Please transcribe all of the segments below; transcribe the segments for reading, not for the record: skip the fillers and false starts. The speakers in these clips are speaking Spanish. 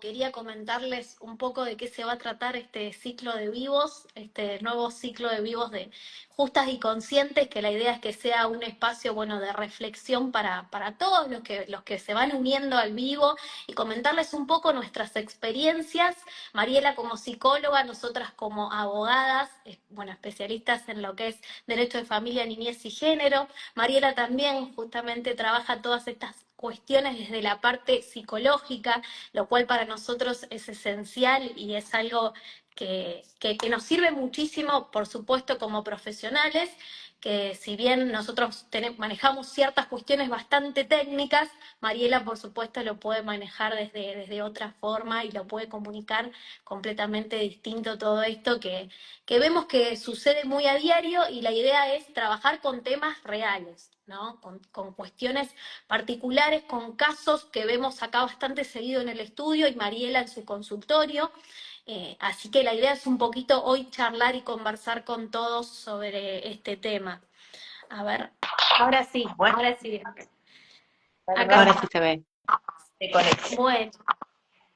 quería comentarles un poco de qué se va a tratar este ciclo de vivos, este nuevo ciclo de vivos de Justas y Conscientes, que la idea es que sea un espacio, bueno, de reflexión para todos los que se van uniendo al vivo y comentarles un poco nuestras experiencias. Mariela como psicóloga, nosotras como abogadas, bueno, especialistas en lo que es derecho de familia, niñez y género. Mariela también justamente trabaja todas estas cuestiones desde la parte psicológica, lo cual para nosotros es esencial y es algo que nos sirve muchísimo, por supuesto, como profesionales, que si bien nosotros manejamos ciertas cuestiones bastante técnicas, Mariela, por supuesto, lo puede manejar desde otra forma y lo puede comunicar completamente distinto todo esto que vemos que sucede muy a diario y la idea es trabajar con temas reales, ¿no? Con cuestiones particulares, con casos que vemos acá bastante seguido en el estudio y Mariela en su consultorio. Así que la idea es un poquito hoy charlar y conversar con todos sobre este tema. A ver, Bueno, ahora sí. Acá ahora sí está. se ve. Se conecta. Bueno,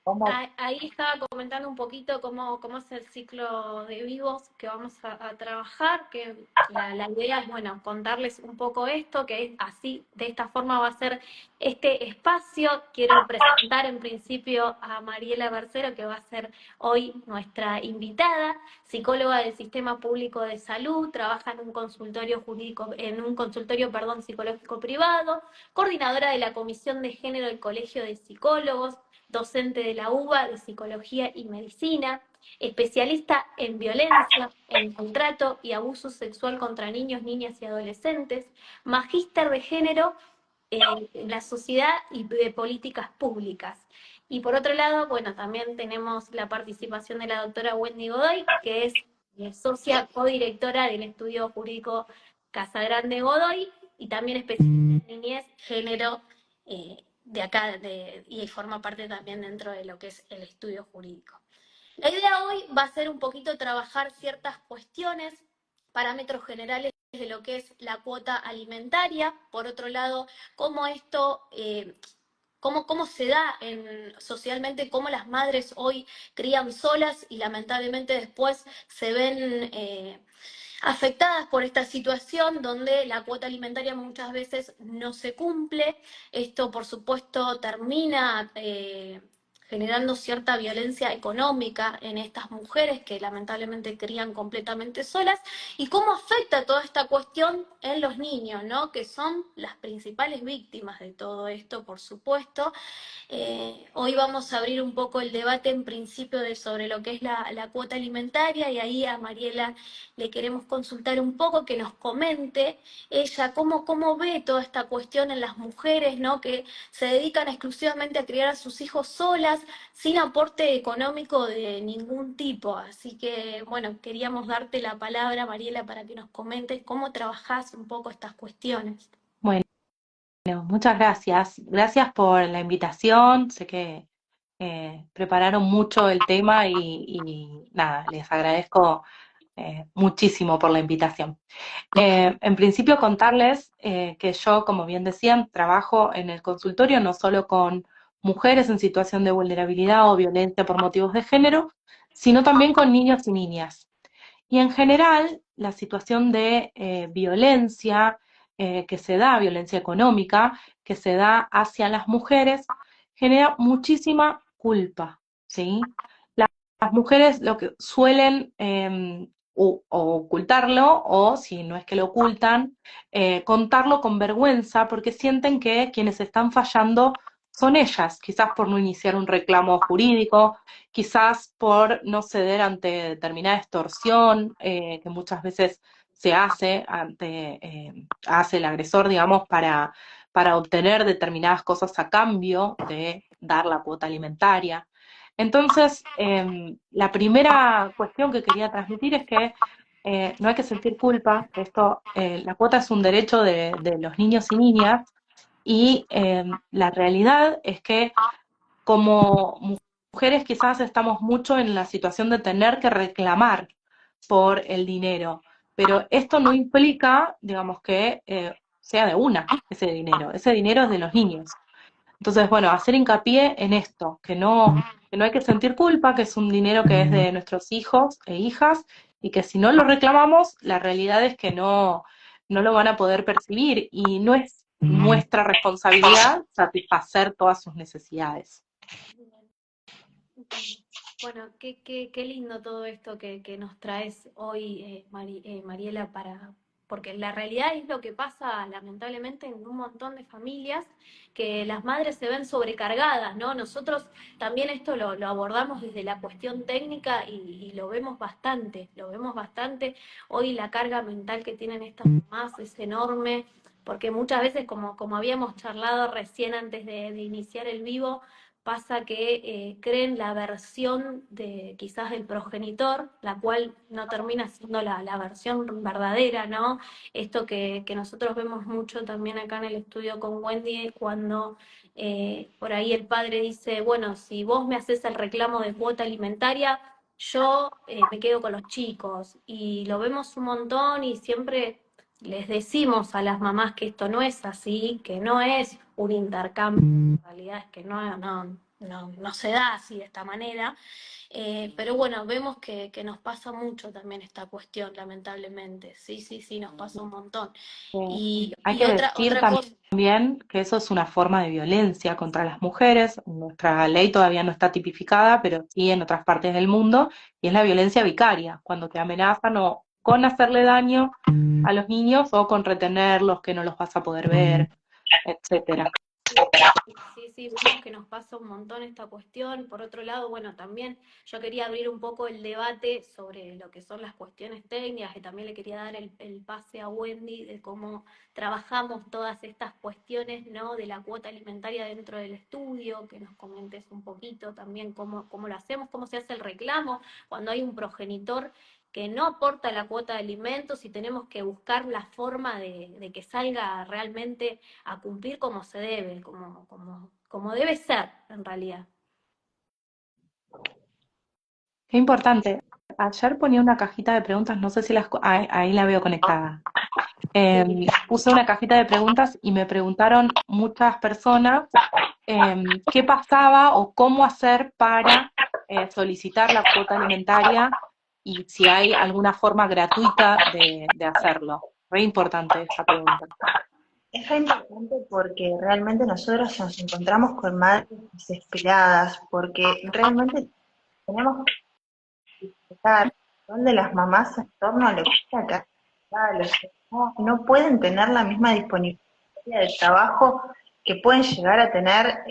¿Cómo? ahí estaba comentando un poquito cómo es el ciclo de vivos que vamos a trabajar, que la idea es, bueno, contarles un poco esto, que es así, de esta forma va a ser este espacio. Quiero presentar en principio a Mariela Bercero, que va a ser hoy nuestra invitada, psicóloga del Sistema Público de Salud, trabaja en un consultorio jurídico, en un consultorio, perdón, psicológico privado, coordinadora de la Comisión de Género del Colegio de Psicólogos, docente de la UBA de Psicología y Medicina, especialista en violencia, en maltrato y abuso sexual contra niños, niñas y adolescentes, magíster de género en la sociedad y de políticas públicas. Y por otro lado, bueno, también tenemos la participación de la doctora Wendy Godoy, que es socia codirectora del estudio jurídico Casagrande Godoy y también especialista en niñez, género, de acá y forma parte también dentro de lo que es el estudio jurídico. La idea hoy va a ser un poquito trabajar ciertas cuestiones, parámetros generales de lo que es la cuota alimentaria, por otro lado, cómo esto, cómo se da socialmente, cómo las madres hoy crían solas y lamentablemente después se ven afectadas por esta situación donde la cuota alimentaria muchas veces no se cumple. Esto, por supuesto, termina generando cierta violencia económica en estas mujeres que lamentablemente crían completamente solas, y cómo afecta toda esta cuestión en los niños, ¿no? Que son las principales víctimas de todo esto, por supuesto. Hoy vamos a abrir un poco el debate en principio sobre lo que es la cuota alimentaria, y ahí a Mariela le queremos consultar un poco, que nos comente ella cómo ve toda esta cuestión en las mujeres, ¿no? Que se dedican exclusivamente a criar a sus hijos solas, sin aporte económico de ningún tipo. Así que, bueno, queríamos darte la palabra, Mariela, para que nos comentes cómo trabajás un poco estas cuestiones. Bueno, muchas gracias. Gracias por la invitación. Sé que prepararon mucho el tema y nada, les agradezco muchísimo por la invitación. En principio contarles que yo, como bien decían, trabajo en el consultorio no solo con mujeres en situación de vulnerabilidad o violencia por motivos de género, sino también con niños y niñas. Y en general, la situación de violencia que se da, violencia económica, que se da hacia las mujeres, genera muchísima culpa, ¿sí? Las mujeres lo que suelen o ocultarlo, o si no es que lo ocultan, contarlo con vergüenza porque sienten que quienes están fallando son ellas, quizás por no iniciar un reclamo jurídico, quizás por no ceder ante determinada extorsión que muchas veces se hace, hace el agresor, digamos, para obtener determinadas cosas a cambio de dar la cuota alimentaria. Entonces, la primera cuestión que quería transmitir es que no hay que sentir culpa. Esto, la cuota es un derecho de los niños y niñas, y la realidad es que como mujeres quizás estamos mucho en la situación de tener que reclamar por el dinero, pero esto no implica, digamos, que sea de una ese dinero es de los niños. Entonces, bueno, hacer hincapié en esto, que no que no hay que sentir culpa, que es un dinero que es de nuestros hijos e hijas, y que si no lo reclamamos, la realidad es que no lo van a poder percibir, y no es nuestra responsabilidad satisfacer todas sus necesidades. Bueno, qué lindo todo esto que nos traes hoy, Mariela, porque la realidad es lo que pasa lamentablemente en un montón de familias, que las madres se ven sobrecargadas, ¿no? Nosotros también esto lo abordamos desde la cuestión técnica y lo vemos bastante, lo vemos bastante. Hoy la carga mental que tienen estas mamás es enorme, porque muchas veces, como habíamos charlado recién antes de iniciar el vivo, pasa que creen la versión de quizás del progenitor, la cual no termina siendo la versión verdadera, ¿no? Esto que nosotros vemos mucho también acá en el estudio con Wendy, cuando por ahí el padre dice, bueno, si vos me haces el reclamo de cuota alimentaria, yo me quedo con los chicos. Y lo vemos un montón y siempre les decimos a las mamás que esto no es así, que no es un intercambio, en realidad es que no se da así de esta manera, pero bueno, vemos que nos pasa mucho también esta cuestión, lamentablemente, sí, sí, sí, nos pasa un montón. Hay Y que decir otra cosa, también que eso es una forma de violencia contra las mujeres. Nuestra ley todavía no está tipificada, pero sí en otras partes del mundo, y es la violencia vicaria, cuando te amenazan o con hacerle daño a los niños o con retenerlos, que no los vas a poder ver, etcétera. sí, sí, vemos que nos pasa un montón esta cuestión. Por otro lado, bueno, también yo quería abrir un poco el debate sobre lo que son las cuestiones técnicas, y también le quería dar el pase a Wendy de cómo trabajamos todas estas cuestiones, ¿no? De la cuota alimentaria dentro del estudio, que nos comentes un poquito también cómo lo hacemos, cómo se hace el reclamo cuando hay un progenitor que no aporta la cuota de alimentos, y tenemos que buscar la forma de que salga realmente a cumplir como se debe, como debe ser en realidad. Qué importante. Ayer ponía una cajita de preguntas, no sé si ahí la veo conectada. Sí. Puse una cajita de preguntas y me preguntaron muchas personas qué pasaba o cómo hacer para solicitar la cuota alimentaria, y si hay alguna forma gratuita de hacerlo. Re importante esa pregunta. Es re importante porque realmente nosotros nos encontramos con madres desesperadas, porque realmente tenemos que explicar dónde las mamás en torno a lo que es la carga laboral, o sea, no pueden tener la misma disponibilidad de trabajo que pueden llegar a tener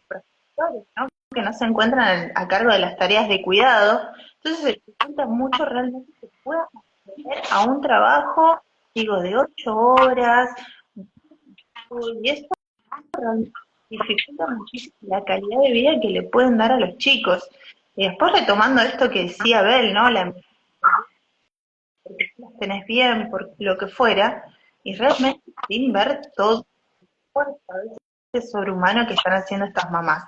profesores, ¿no? Que no se encuentran a cargo de las tareas de cuidado. Entonces se dificulta mucho realmente que puedan acceder a un trabajo, digo, de 8 horas, y esto realmente dificulta muchísimo la calidad de vida que le pueden dar a los chicos. Y después retomando esto que decía Abel, ¿no? Porque tú las tenés bien, por lo que fuera, y realmente sin ver todo el esfuerzo a veces sobrehumano que están haciendo estas mamás.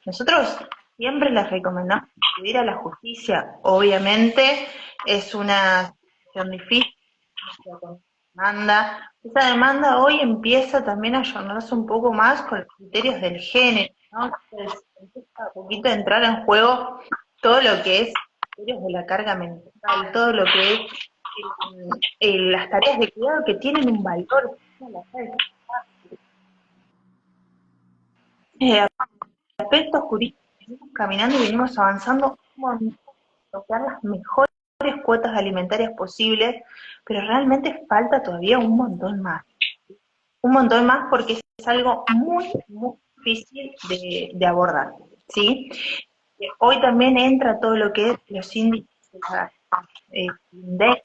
Nosotros siempre les recomendamos acudir a la justicia. Obviamente es una situación difícil, con demanda. Esa demanda hoy empieza también a ayornarse un poco más con los criterios del género, ¿no? Entonces empieza a poquito a entrar en juego todo lo que es criterios de la carga mental, todo lo que es las tareas de cuidado que tienen un valor. Aspectos jurídicos, venimos caminando y venimos avanzando un montón, lograr las mejores cuotas alimentarias posibles, pero realmente falta todavía un montón más. Un montón más porque es algo muy, muy difícil de abordar, ¿sí? Hoy también entra todo lo que es los índices de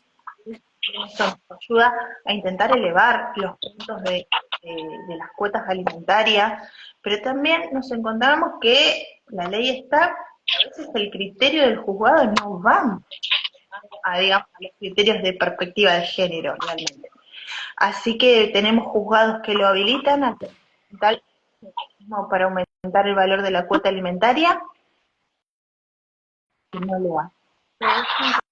eso nos ayuda a intentar elevar los puntos de las cuotas alimentarias, pero también nos encontramos que la ley está, a veces el criterio del juzgado no va digamos, a los criterios de perspectiva de género realmente. Así que tenemos juzgados que lo habilitan a tal para aumentar el valor de la cuota alimentaria y no lo hace. Es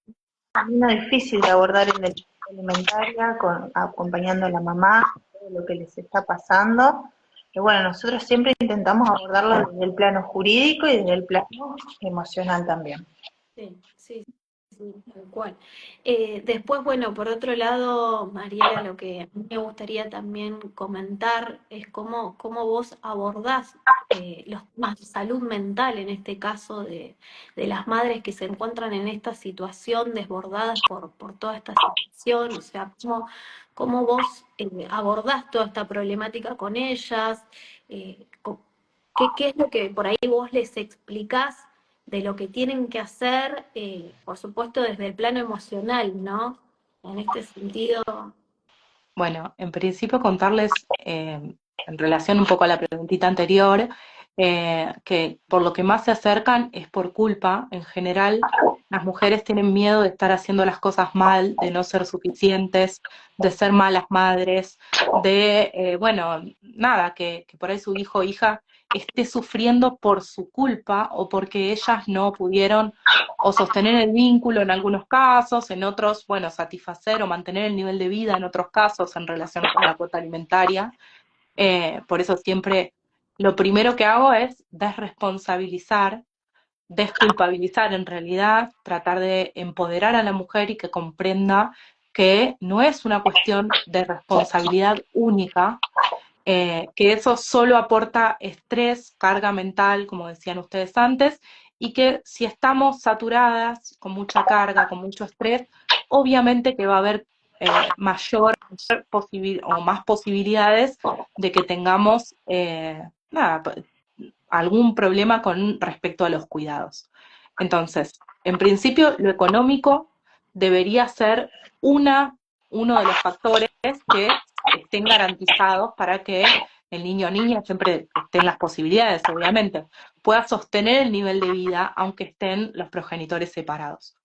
un camino difícil de abordar en la cuota alimentaria, acompañando a la mamá, todo lo que les está pasando, Pero bueno, nosotros siempre intentamos abordarlo desde el plano jurídico y desde el plano emocional también. Sí, sí, sí, tal cual. Después, bueno, por otro lado, Mariela, lo que a mí me gustaría también comentar es cómo vos abordás los temas de salud mental, en este caso de las madres que se encuentran en esta situación desbordadas por toda esta situación, o sea, cómo vos abordás toda esta problemática con ellas, qué es lo que por ahí vos les explicás de lo que tienen que hacer, por supuesto desde el plano emocional, ¿no? En este sentido, Bueno, en principio contarles, en relación un poco a la preguntita anterior, que por lo que más se acercan es por culpa. En general, las mujeres tienen miedo de estar haciendo las cosas mal, de no ser suficientes, de ser malas madres, de, bueno, nada, que por ahí su hijo o hija esté sufriendo por su culpa o porque ellas no pudieron o sostener el vínculo en algunos casos, en otros, bueno, satisfacer o mantener el nivel de vida en otros casos en relación con la cuota alimentaria. Por eso siempre lo primero que hago es desresponsabilizar, desculpabilizar en realidad, tratar de empoderar a la mujer y que comprenda que no es una cuestión de responsabilidad única, que eso solo aporta estrés, carga mental, como decían ustedes antes, y que si estamos saturadas, con mucha carga, con mucho estrés, obviamente que va a haber mayor o más posibilidades de que tengamos nada, algún problema con respecto a los cuidados. Entonces, en principio, lo económico debería ser uno de los factores que estén garantizados para que el niño o niña, siempre estén las posibilidades, obviamente, pueda sostener el nivel de vida aunque estén los progenitores separados.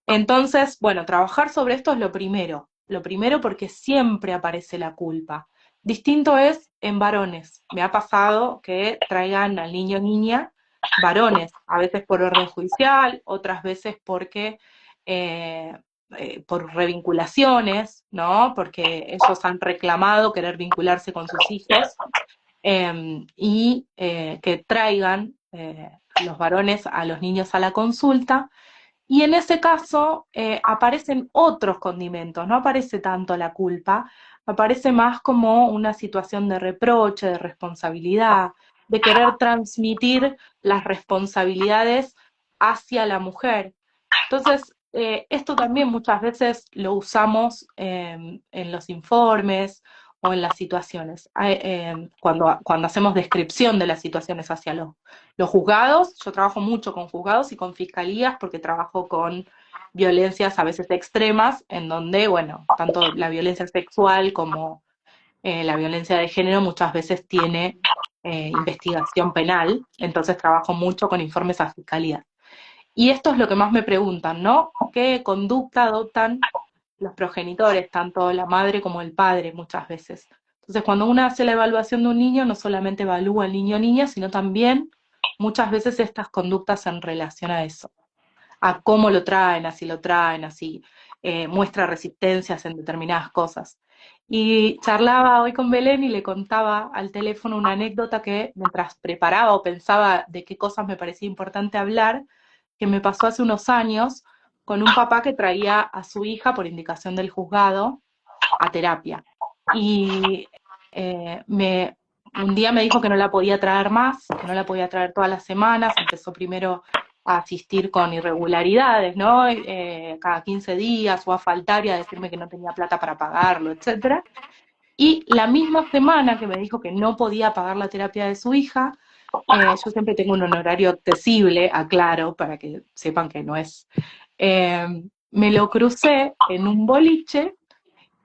Entonces, bueno, trabajar sobre esto es lo primero porque siempre aparece la culpa. Distinto es en varones. Me ha pasado que traigan al niño o niña varones, a veces por orden judicial, otras veces porque eh, por revinculaciones, ¿no? Porque ellos han reclamado querer vincularse con sus hijos, y que traigan los varones a los niños a la consulta, y en ese caso aparecen otros condimentos, no aparece tanto la culpa, aparece más como una situación de reproche, de responsabilidad, de querer transmitir las responsabilidades hacia la mujer. Entonces, esto también muchas veces lo usamos en los informes o en las situaciones. Cuando hacemos descripción de las situaciones hacia los juzgados, yo trabajo mucho con juzgados y con fiscalías porque trabajo con violencias a veces extremas, en donde, bueno, tanto la violencia sexual como la violencia de género muchas veces tiene investigación penal, entonces trabajo mucho con informes a fiscalías. Y esto es lo que más me preguntan, ¿no? ¿Qué conducta adoptan los progenitores, tanto la madre como el padre, muchas veces? Entonces, cuando uno hace la evaluación de un niño, no solamente evalúa al niño o niña, sino también muchas veces estas conductas en relación a eso, a cómo lo traen, así, muestra resistencias en determinadas cosas. Y charlaba hoy con Belén y le contaba al teléfono una anécdota que mientras preparaba o pensaba de qué cosas me parecía importante hablar, que me pasó hace unos años con un papá que traía a su hija por indicación del juzgado a terapia. Y un día me dijo que no la podía traer más, que no la podía traer todas las semanas, empezó primero a asistir con irregularidades, ¿no? Cada 15 días o a faltar y a decirme que no tenía plata para pagarlo, etcétera. Y la misma semana que me dijo que no podía pagar la terapia de su hija, yo siempre tengo un honorario accesible, aclaro, para que sepan que no es. Me lo crucé en un boliche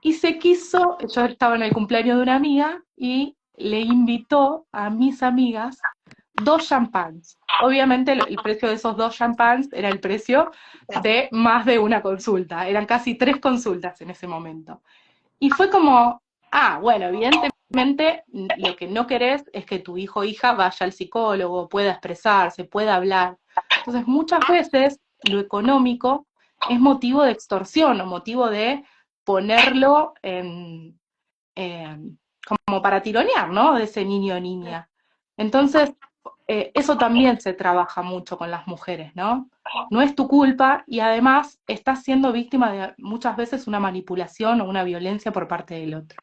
y yo estaba en el cumpleaños de una amiga y le invitó a mis amigas 2 champans. Obviamente el precio de esos 2 champans era el precio de más de una consulta, eran casi 3 consultas en ese momento. Y fue como, bueno, evidentemente lo que no querés es que tu hijo o hija vaya al psicólogo, pueda expresarse, pueda hablar. Entonces, muchas veces lo económico es motivo de extorsión o motivo de ponerlo como para tironear, ¿no? De ese niño o niña. Entonces, eso también se trabaja mucho con las mujeres, ¿no? No es tu culpa y además estás siendo víctima de muchas veces una manipulación o una violencia por parte del otro.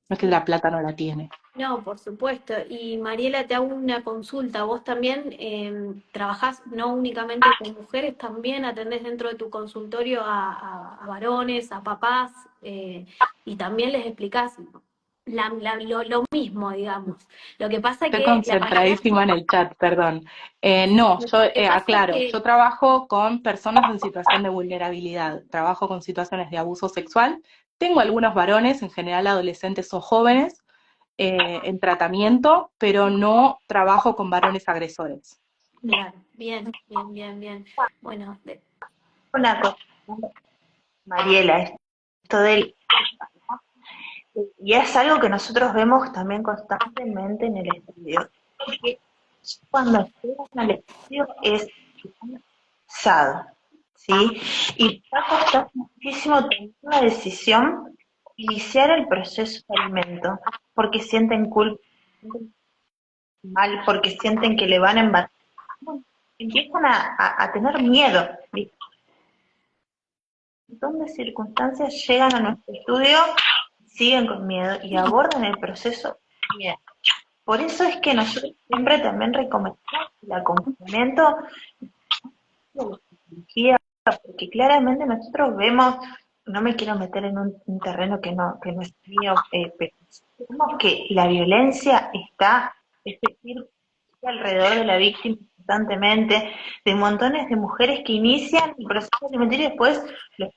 No es que Sí. la plata no la tiene. No, por supuesto. Y Mariela, te hago una consulta. Vos también trabajás no únicamente con mujeres, también atendés dentro de tu consultorio a varones, a papás, y también les explicás lo mismo, digamos. Lo que pasa Estoy que la realidad, concentradísima en el chat, perdón. No, lo yo que pasa es aclaro, yo que, trabajo con personas en situación de vulnerabilidad, trabajo con situaciones de abuso sexual, tengo algunos varones, en general adolescentes o jóvenes, en tratamiento, pero no trabajo con varones agresores. claro, bien, bien, bien, bien. Bueno, Una cosa, Mariela, esto del... Y es algo que nosotros vemos también constantemente en el estudio. Que cuando llegan al estudio es cansado, ¿sí? Y va a costar muchísimo tomar la decisión, iniciar el proceso de alimento, porque sienten culpa, mal, porque sienten que le van a embarazar. Empiezan a tener miedo, ¿viste? Un montón de circunstancias llegan a nuestro estudio, siguen con miedo y abordan el proceso con miedo. Por eso es que nosotros siempre también recomendamos el acompañamiento de la psicología, porque claramente nosotros vemos, no me quiero meter en un terreno que no es mío, pero vemos que la violencia está, es decir, alrededor de la víctima constantemente, de montones de mujeres que inician el proceso alimentario y después lo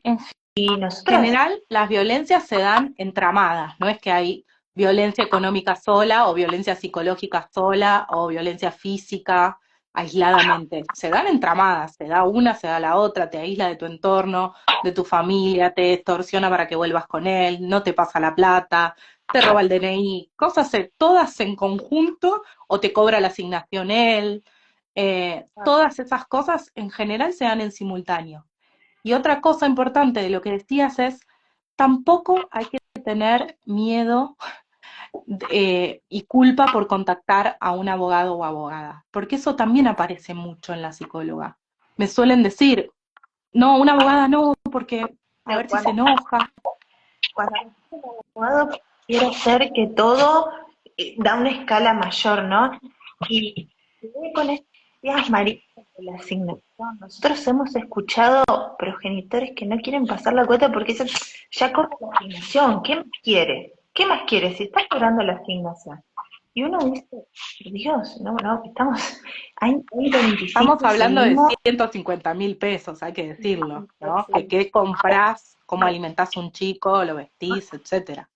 En y nosotros, general, las violencias se dan entramadas, no es que hay violencia económica sola o violencia psicológica sola o violencia física aisladamente. Se dan entramadas, se da una, se da la otra, te aísla de tu entorno, de tu familia, te extorsiona para que vuelvas con él, no te pasa la plata, te roba el DNI, cosas todas en conjunto o te cobra la asignación él. Todas esas cosas en general se dan en simultáneo. Y otra cosa importante de lo que decías es, tampoco hay que tener miedo y culpa por contactar a un abogado o abogada, porque eso también aparece mucho en la psicóloga. Me suelen decir, no, una abogada no, porque a ver si se cuando, enoja. cuando el abogado quiere hacer que todo da una escala mayor, ¿no? Y con estas ideas marías de la asignación, nosotros hemos escuchado progenitores que no quieren pasar la cuota porque dicen, ya corta la asignación, ¿qué más quiere? ¿Qué más quiere si está cobrando la asignación? Y uno dice, Dios, no, no, estamos, hay 2025 Estamos y hablando de seguimos 150.000 pesos, hay que decirlo, ¿no? Que sí. qué comprás, cómo alimentás a un chico, lo vestís, etcétera.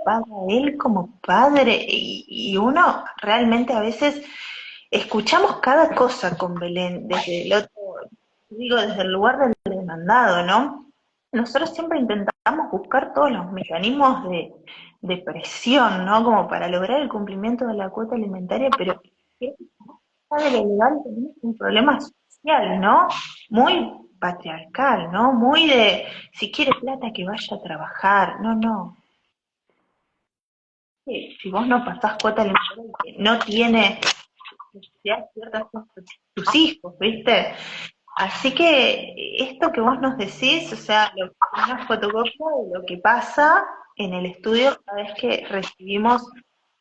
paga él como padre y uno realmente a veces escuchamos cada cosa con Belén desde el otro, digo, desde el lugar del demandado, ¿no? Nosotros siempre intentamos buscar todos los mecanismos de presión, ¿no? Como para lograr el cumplimiento de la cuota alimentaria, pero de lo legal tenemos un problema social, ¿no? Muy patriarcal, ¿no? Muy de, si quiere plata que vaya a trabajar, no, no. Si vos no pasás cuota alimentaria, no tiene necesidad ciertas cosas, tus hijos, ¿viste? Así que esto que vos nos decís, o sea, una fotocopia de lo que pasa en el estudio cada vez que recibimos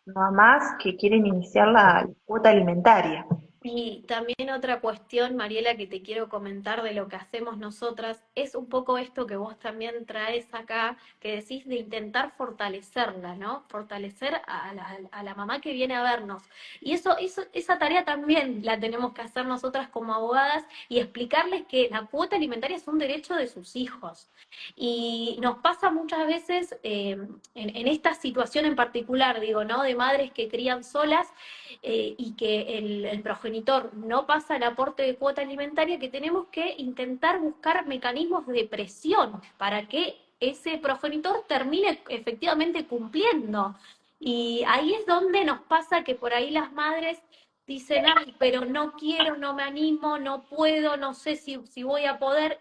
mamás que quieren iniciar la cuota alimentaria. Y también otra cuestión, Mariela, que te quiero comentar de lo que hacemos nosotras, es un poco esto que vos también traes acá, que decís de intentar fortalecerla, ¿no? Fortalecer a la mamá que viene a vernos. Y esa tarea también la tenemos que hacer nosotras como abogadas y explicarles que la cuota alimentaria es un derecho de sus hijos. Y nos pasa muchas veces en esta situación en particular, digo, ¿no? De madres que crían solas y que el progenitor no pasa el aporte de cuota alimentaria, que tenemos que intentar buscar mecanismos de presión para que ese progenitor termine efectivamente cumpliendo. Y ahí es donde nos pasa que por ahí las madres dicen, ay, pero no quiero, no me animo, no puedo, no sé si voy a poder.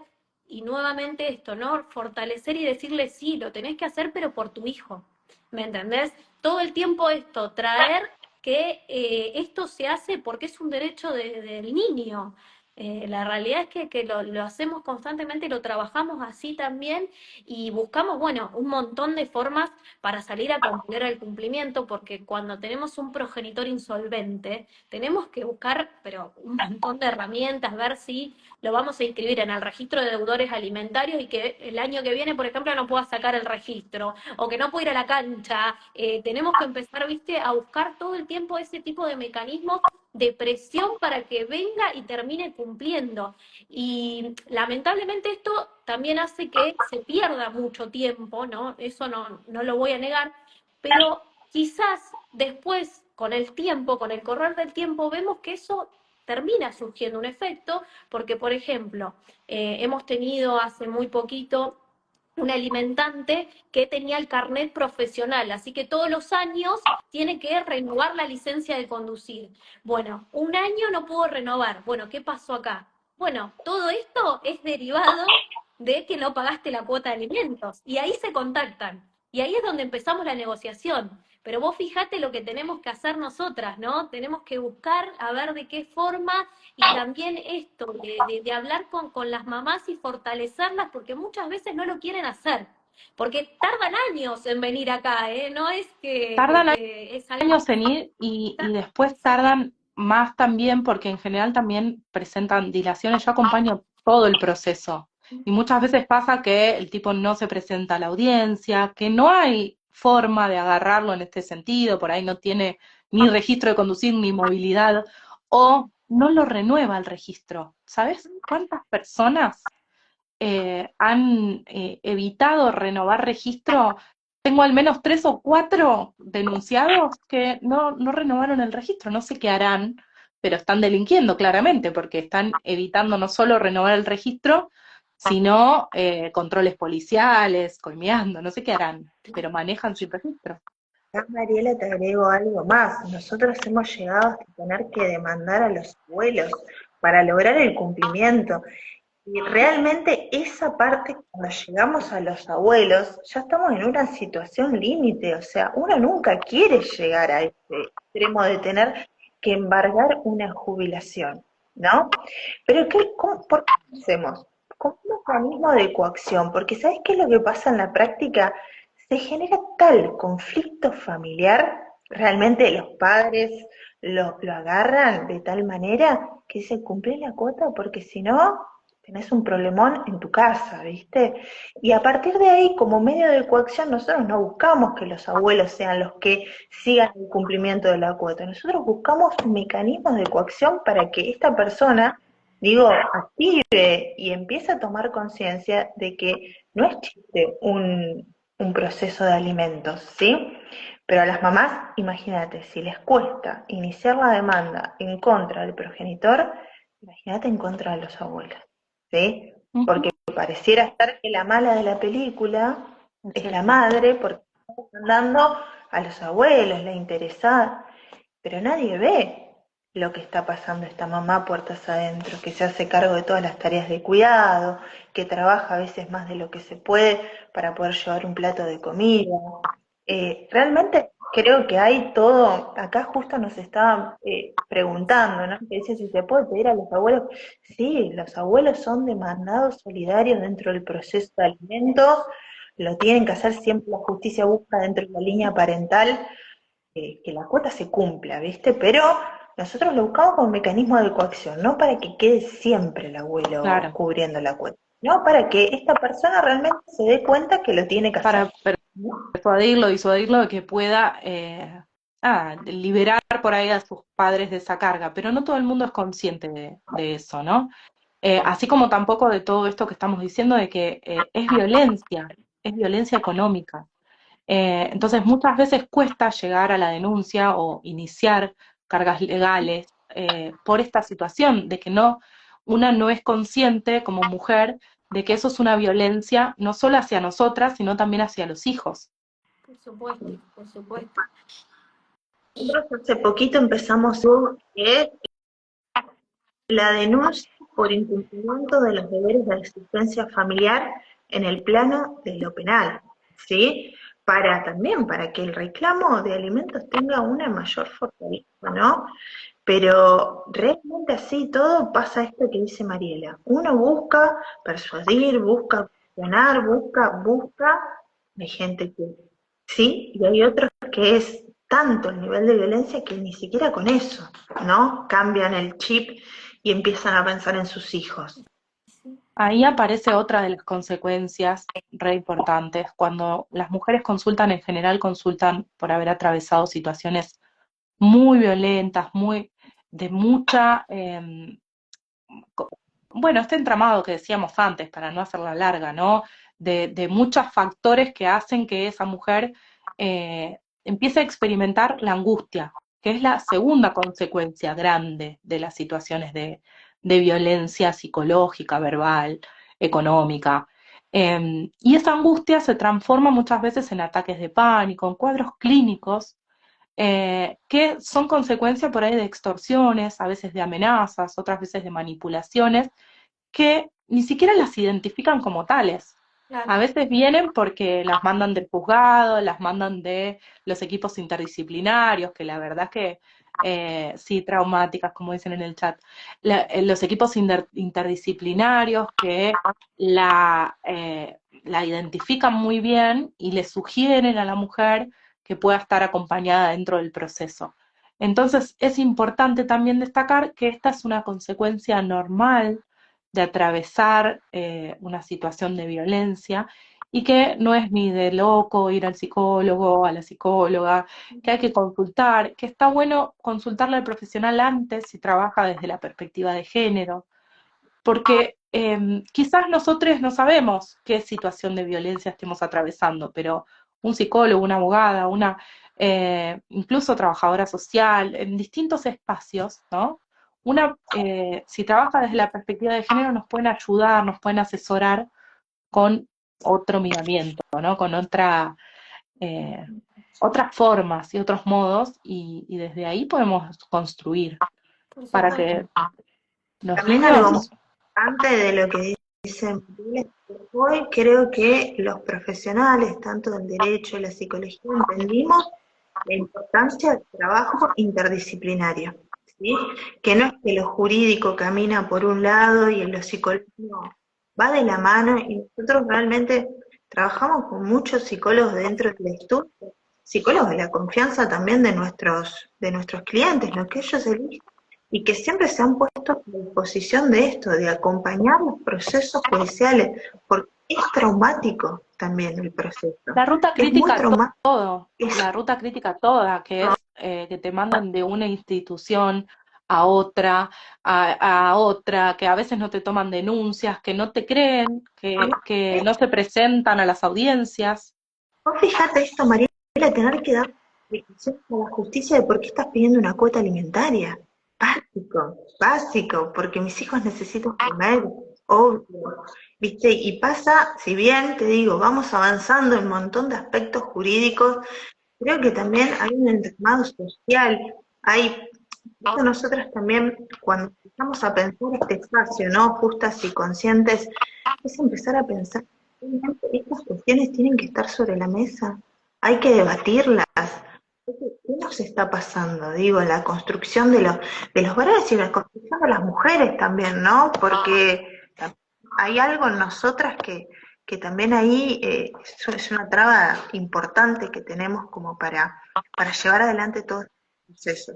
Y nuevamente esto, ¿no? Fortalecer y decirle, sí, lo tenés que hacer, pero por tu hijo. ¿me entendés? Todo el tiempo esto, traer que esto se hace porque es un derecho del niño. La realidad es que lo hacemos constantemente, lo trabajamos así también y buscamos, bueno, un montón de formas para salir a acompañar al cumplimiento, porque cuando tenemos un progenitor insolvente, tenemos que buscar, pero un montón de herramientas, ver si lo vamos a inscribir en el registro de deudores alimentarios y que el año que viene, por ejemplo, no pueda sacar el registro, o que no pueda ir a la cancha. Tenemos que empezar, viste, a buscar todo el tiempo ese tipo de mecanismos de presión para que venga y termine cumpliendo. Y lamentablemente esto también hace que se pierda mucho tiempo, ¿no? Eso no lo voy a negar, pero quizás después, con el tiempo, con el correr del tiempo, vemos que eso termina surgiendo un efecto, porque, por ejemplo, hemos tenido hace muy poquito un alimentante que tenía el carnet profesional, así que todos los años tiene que renovar la licencia de conducir. Bueno, un año no pudo renovar. Bueno, ¿qué pasó acá? Bueno, todo esto es derivado de que no pagaste la cuota de alimentos. Y ahí se contactan. Y ahí es donde empezamos la negociación. Pero vos fijate lo que tenemos que hacer nosotras, ¿no? Tenemos que buscar a ver de qué forma y también esto de hablar con las mamás y fortalecerlas, porque muchas veces no lo quieren hacer. Porque tardan años en venir acá, ¿eh? No es Tardan que es algo... años en ir y después tardan más también porque en general también presentan dilaciones. Yo acompaño todo el proceso y muchas veces pasa que el tipo no se presenta a la audiencia, que no hay forma de agarrarlo en este sentido, por ahí no tiene ni registro de conducir ni movilidad o no lo renueva el registro. ¿Sabes cuántas personas han evitado renovar registro? Tengo al menos 3 o 4 denunciados que no renovaron el registro, no sé qué harán, pero están delinquiendo claramente porque están evitando no solo renovar el registro, sino controles policiales, coimeando, no sé qué harán, pero manejan sin registro. Mariela, te agrego algo más. Nosotros hemos llegado hasta tener que demandar a los abuelos para lograr el cumplimiento. Y realmente esa parte, cuando llegamos a los abuelos, ya estamos en una situación límite. O sea, uno nunca quiere llegar a ese extremo de tener que embargar una jubilación, ¿no? Pero ¿por qué lo hacemos? Con un mecanismo de coacción, porque ¿sabes qué es lo que pasa en la práctica? Se genera tal conflicto familiar, realmente los padres lo agarran de tal manera que se cumple la cuota, porque si no, tenés un problemón en tu casa, ¿viste? Y a partir de ahí, como medio de coacción, nosotros no buscamos que los abuelos sean los que sigan el cumplimiento de la cuota. Nosotros buscamos mecanismos de coacción para que esta persona, digo, active y empiece a tomar conciencia de que no es chiste un proceso de alimentos, ¿sí? Pero a las mamás, imagínate, si les cuesta iniciar la demanda en contra del progenitor, imagínate en contra de los abuelos, ¿sí? Porque pareciera estar que la mala de la película es la madre, porque están dando a los abuelos, la interesada, pero nadie ve lo que está pasando esta mamá puertas adentro, que se hace cargo de todas las tareas de cuidado, que trabaja a veces más de lo que se puede para poder llevar un plato de comida. Realmente creo que hay todo, acá justo nos estaban preguntando, ¿no? Que dice si se puede pedir a los abuelos. Sí, los abuelos son demandados solidarios dentro del proceso de alimentos, lo tienen que hacer siempre, la justicia busca dentro de la línea parental que la cuota se cumpla, ¿viste? Pero nosotros lo buscamos como mecanismo de coacción, no para que quede siempre el abuelo Claro, cubriendo la cuota, no para que esta persona realmente se dé cuenta que lo tiene que hacer, para ¿no? persuadirlo, disuadirlo de que pueda liberar por ahí a sus padres de esa carga, pero no todo el mundo es consciente de eso, ¿no? Así como tampoco de todo esto que estamos diciendo de que es violencia económica. Entonces muchas veces cuesta llegar a la denuncia o iniciar cargas legales por esta situación de que una no es consciente como mujer de que eso es una violencia no solo hacia nosotras, sino también hacia los hijos. Por supuesto, por supuesto. Nosotros hace poquito empezamos que la denuncia por incumplimiento de los deberes de asistencia familiar en el plano de lo penal, ¿sí? para que el reclamo de alimentos tenga una mayor fortaleza, ¿no? Pero realmente así todo pasa esto que dice Mariela. Uno busca persuadir, busca cuestionar, busca, hay gente que sí, y hay otros que es tanto el nivel de violencia que ni siquiera con eso, ¿no? Cambian el chip y empiezan a pensar en sus hijos. Ahí aparece otra de las consecuencias re importantes. Cuando las mujeres consultan, en general consultan por haber atravesado situaciones muy violentas, de mucha, bueno, este entramado que decíamos antes, para no hacerla larga, ¿no? De muchos factores que hacen que esa mujer empiece a experimentar la angustia, que es la segunda consecuencia grande de las situaciones de violencia psicológica, verbal, económica. Y esa angustia se transforma muchas veces en ataques de pánico, en cuadros clínicos que son consecuencia por ahí de extorsiones, a veces de amenazas, otras veces de manipulaciones, que ni siquiera las identifican como tales. Claro. A veces vienen porque las mandan del juzgado, las mandan de los equipos interdisciplinarios, que la verdad es que sí, traumáticas, como dicen en el chat. Los equipos interdisciplinarios que la identifican muy bien y le sugieren a la mujer que pueda estar acompañada dentro del proceso. Entonces es importante también destacar que esta es una consecuencia normal de atravesar una situación de violencia y que no es ni de loco ir al psicólogo, a la psicóloga, que hay que consultar, que está bueno consultarle al profesional antes si trabaja desde la perspectiva de género, porque quizás nosotros no sabemos qué situación de violencia estemos atravesando, pero un psicólogo, una abogada, incluso trabajadora social, en distintos espacios, ¿no? Si trabaja desde la perspectiva de género, nos pueden ayudar, nos pueden asesorar con otro miramiento, ¿no? Con otras formas y otros modos, y desde ahí podemos construir Por para supuesto. que los También algo muy niños. importante de lo que dice Mariela, hoy creo que los profesionales, tanto del derecho y la psicología, entendimos la importancia del trabajo interdisciplinario, ¿sí? Que no es que lo jurídico camina por un lado y lo psicológico no, va de la mano, y nosotros realmente trabajamos con muchos psicólogos dentro del estudio, psicólogos de la confianza también de nuestros clientes, lo que ellos eligen, y que siempre se han puesto a disposición de esto, de acompañar los procesos judiciales, porque es traumático también el proceso. La ruta Es muy crítica traumático. todo, la ruta crítica toda, que es que te mandan de una institución a otra, a otra, que a veces no te toman denuncias, que no te creen, que no se presentan a las audiencias. Vos fijate esto, Mariela, tener que dar explicaciones a la justicia de por qué estás pidiendo una cuota alimentaria. Básico, básico, porque mis hijos necesitan comer, obvio. ¿Viste? Y pasa, si bien te digo, vamos avanzando en un montón de aspectos jurídicos, creo que también hay un entramado social, nosotros también, cuando empezamos a pensar este espacio, ¿no? Justas y conscientes, es empezar a pensar, realmente estas cuestiones tienen que estar sobre la mesa, hay que debatirlas. ¿Qué nos está pasando? Digo, en la construcción de los varones y en la construcción de las mujeres también, ¿no? Porque hay algo en nosotras que también ahí es una traba importante que tenemos como para llevar adelante todo este proceso.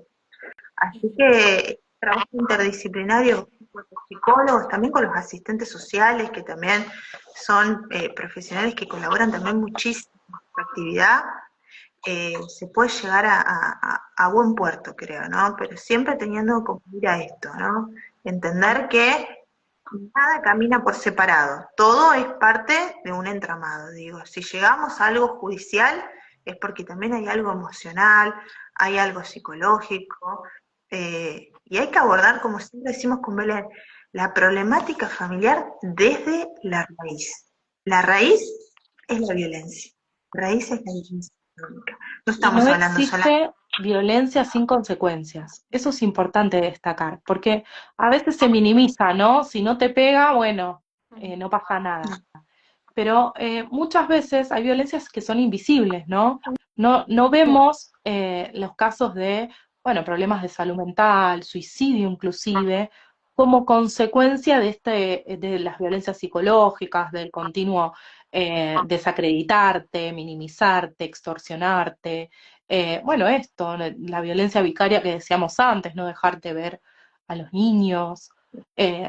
Así que trabajo interdisciplinario con los psicólogos, también con los asistentes sociales, que también son profesionales que colaboran también muchísimo con nuestra actividad, se puede llegar a buen puerto, creo, ¿no? Pero siempre teniendo como mira esto, ¿no? Entender que nada camina por separado, todo es parte de un entramado, digo, si llegamos a algo judicial es porque también hay algo emocional, hay algo psicológico, y hay que abordar, como siempre decimos con Belén, la problemática familiar desde la raíz. La raíz es la violencia, la raíz es la violencia económica. No Y estamos no hablando solamente. existe violencia sin consecuencias. Eso es importante destacar, porque a veces se minimiza, ¿no? Si no te pega, bueno, no pasa nada. pero muchas veces hay violencias que son invisibles, ¿no? No vemos los casos de, bueno, problemas de salud mental, suicidio inclusive, como consecuencia de las violencias psicológicas, del continuo desacreditarte, minimizarte, extorsionarte. Bueno, esto, la violencia vicaria que decíamos antes, no dejarte ver a los niños.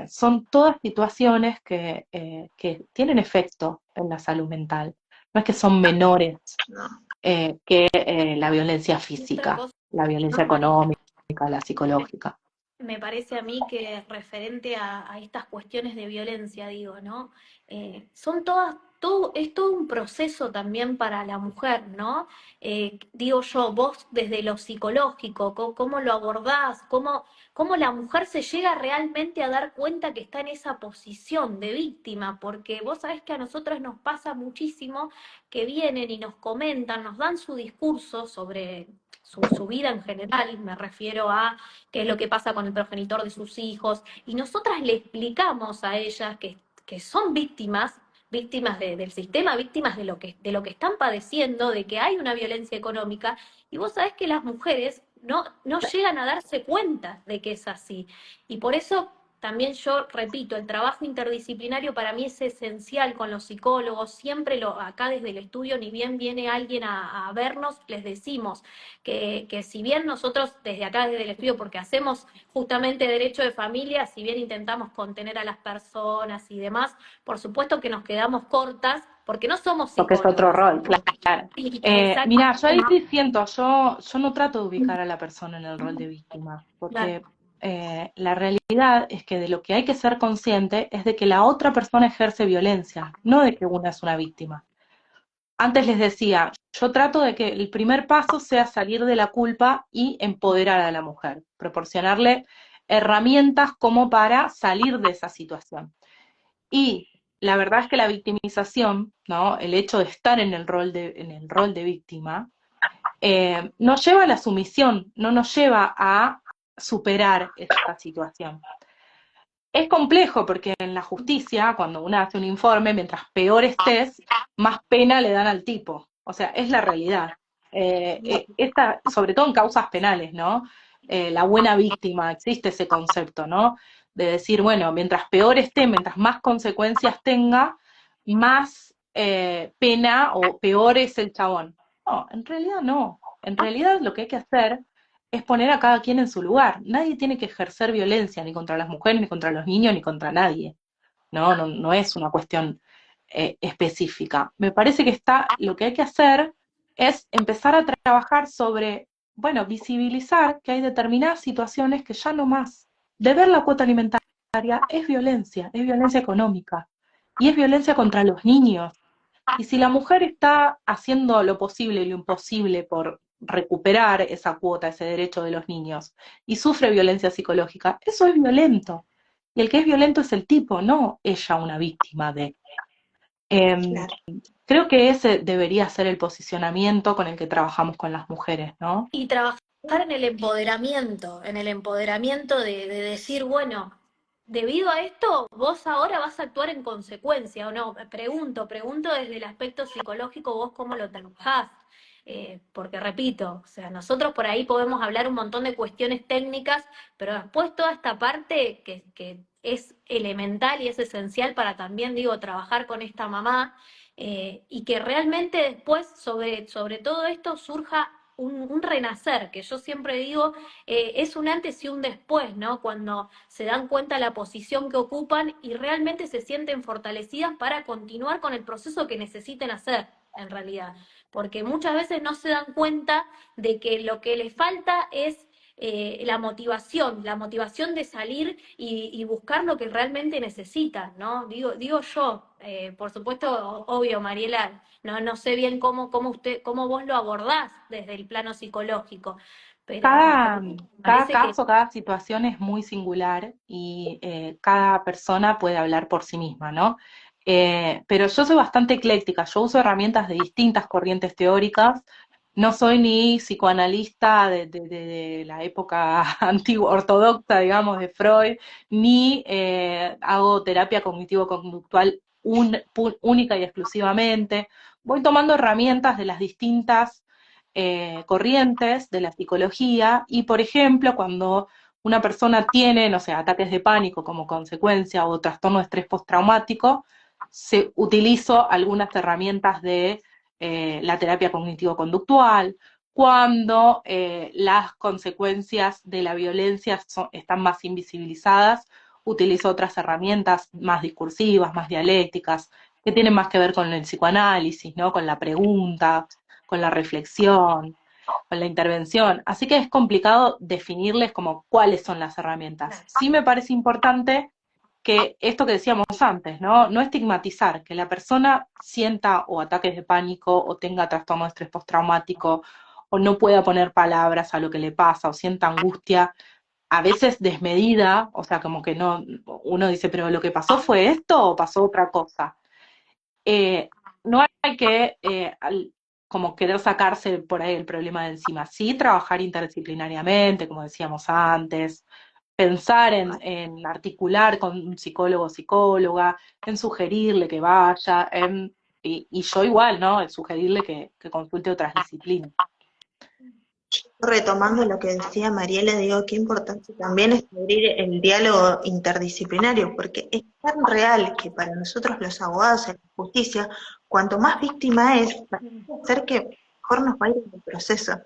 Son todas situaciones que tienen efecto en la salud mental. No es que son menores No. que la violencia Y otra física, cosa, la violencia ¿no, María? económica, la psicológica. Me parece a mí que referente a estas cuestiones de violencia, digo, ¿no? Son todas, es todo un proceso también para la mujer, ¿no? Digo yo, vos desde lo psicológico, ¿cómo lo abordás? ¿Cómo la mujer se llega realmente a dar cuenta que está en esa posición de víctima? Porque vos sabés que a nosotras nos pasa muchísimo que vienen y nos comentan, nos dan su discurso sobre su vida en general, me refiero a qué es lo que pasa con el progenitor de sus hijos, y nosotras le explicamos a ellas que son víctimas, del sistema, víctimas de lo que están padeciendo, de que hay una violencia económica, y vos sabés que las mujeres no llegan a darse cuenta de que es así. Y por eso también yo repito, el trabajo interdisciplinario para mí es esencial con los psicólogos, siempre acá desde el estudio, ni bien viene alguien a vernos, les decimos, que si bien nosotros desde acá, desde el estudio, porque hacemos justamente derecho de familia, si bien intentamos contener a las personas y demás, por supuesto que nos quedamos cortas, porque no somos Porque es otro psicólogas. rol, claro. Exacto. Mira, yo ahí siento, yo no trato de ubicar a la persona en el rol de víctima, Claro. porque la realidad es que de lo que hay que ser consciente es de que la otra persona ejerce violencia, no de que una es una víctima. Antes les decía, yo trato de que el primer paso sea salir de la culpa y empoderar a la mujer, proporcionarle herramientas como para salir de esa situación. Y la verdad es que la victimización, ¿no? El hecho de estar en el rol de víctima, nos lleva a la sumisión, no nos lleva a superar esta situación. Es complejo porque en la justicia, cuando uno hace un informe, mientras peor estés, más pena le dan al tipo. O sea, es la realidad. Sobre todo en causas penales, ¿no? La buena víctima, existe ese concepto, ¿no? De decir, bueno, mientras peor esté, mientras más consecuencias tenga, más pena o peor es el chabón. No, en realidad no. En realidad lo que hay que hacer es poner a cada quien en su lugar. Nadie tiene que ejercer violencia ni contra las mujeres, ni contra los niños, ni contra nadie. No es una cuestión específica. Me parece que lo que hay que hacer es empezar a trabajar sobre, bueno, visibilizar que hay determinadas situaciones que ya no más. Deber la cuota alimentaria es violencia económica y es violencia contra los niños. Y si la mujer está haciendo lo posible y lo imposible por recuperar esa cuota, ese derecho de los niños, y sufre violencia psicológica, eso es violento. Y el que es violento es el tipo, no ella una víctima de. Claro. Creo que ese debería ser el posicionamiento con el que trabajamos con las mujeres, ¿no? Y trabajar en el empoderamiento de decir, bueno, debido a esto, vos ahora vas a actuar en consecuencia, ¿o no? Pregunto desde el aspecto psicológico, vos cómo lo trabajás. Porque repito, o sea, nosotros por ahí podemos hablar un montón de cuestiones técnicas, pero después toda esta parte que es elemental y es esencial para también, digo, trabajar con esta mamá, y que realmente después sobre todo esto surja un renacer, que yo siempre digo, es un antes y un después, ¿no? Cuando se dan cuenta la posición que ocupan y realmente se sienten fortalecidas para continuar con el proceso que necesiten hacer, en realidad. Porque muchas veces no se dan cuenta de que lo que les falta es la motivación de salir y buscar lo que realmente necesitan, ¿no? Digo yo, por supuesto, obvio, Mariela, no sé bien cómo vos lo abordás desde el plano psicológico, Cada, pero me cada parece que caso, cada situación es muy singular y cada persona puede hablar por sí misma, ¿no? Pero yo soy bastante ecléctica, yo uso herramientas de distintas corrientes teóricas, no soy ni psicoanalista de la época antigua, ortodoxa, digamos, de Freud, ni hago terapia cognitivo-conductual única y exclusivamente. Voy tomando herramientas de las distintas corrientes de la psicología y, por ejemplo, cuando una persona tiene, no sé, ataques de pánico como consecuencia o trastorno de estrés postraumático, se utilizo algunas herramientas de la terapia cognitivo-conductual. Cuando las consecuencias de la violencia están más invisibilizadas, utilizo otras herramientas más discursivas, más dialécticas, que tienen más que ver con el psicoanálisis, ¿no? Con la pregunta, con la reflexión, con la intervención. Así que es complicado definirles como cuáles son las herramientas. Sí me parece importante que esto que decíamos antes, ¿no? No estigmatizar, que la persona sienta o ataques de pánico o tenga trastorno de estrés postraumático o no pueda poner palabras a lo que le pasa o sienta angustia, a veces desmedida, o sea, como que no, uno dice, pero lo que pasó fue esto o pasó otra cosa. No hay que como querer sacarse por ahí el problema de encima, sí trabajar interdisciplinariamente, como decíamos antes, pensar en articular con un psicólogo o psicóloga, en sugerirle que vaya, y yo igual, ¿no? En sugerirle que consulte otras disciplinas. Retomando lo que decía Mariela, digo, qué importante también es abrir el diálogo interdisciplinario, porque es tan real que para nosotros los abogados en la justicia, cuanto más víctima es, parece ser que mejor nos va a ir en el proceso.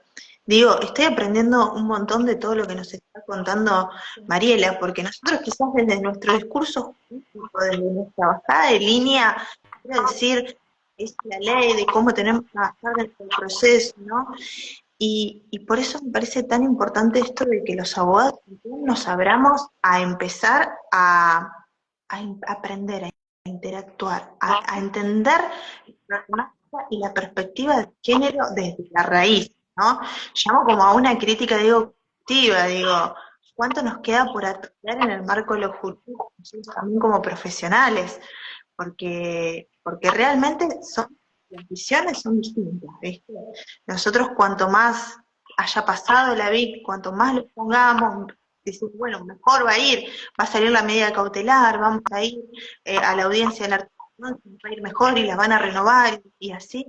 Digo, estoy aprendiendo un montón de todo lo que nos está contando Mariela, porque nosotros quizás desde nuestro discurso jurídico, desde nuestra bajada de línea, quiero decir, es la ley de cómo tenemos que avanzar dentro del proceso, ¿no? Y por eso me parece tan importante esto de que los abogados nos abramos a empezar a aprender, a interactuar, a entender la temática y la perspectiva de género desde la raíz, ¿no? Llamo como a una crítica, digo, activa, digo, ¿cuánto nos queda por aprender en el marco de lo jurídico, nosotros también como profesionales? Porque realmente las visiones son distintas, ¿viste? Nosotros cuanto más haya pasado la VIC, cuanto más lo pongamos, decimos, bueno, mejor va a ir, va a salir la medida cautelar, vamos a ir a la audiencia del artículo, va a ir mejor y la van a renovar y así.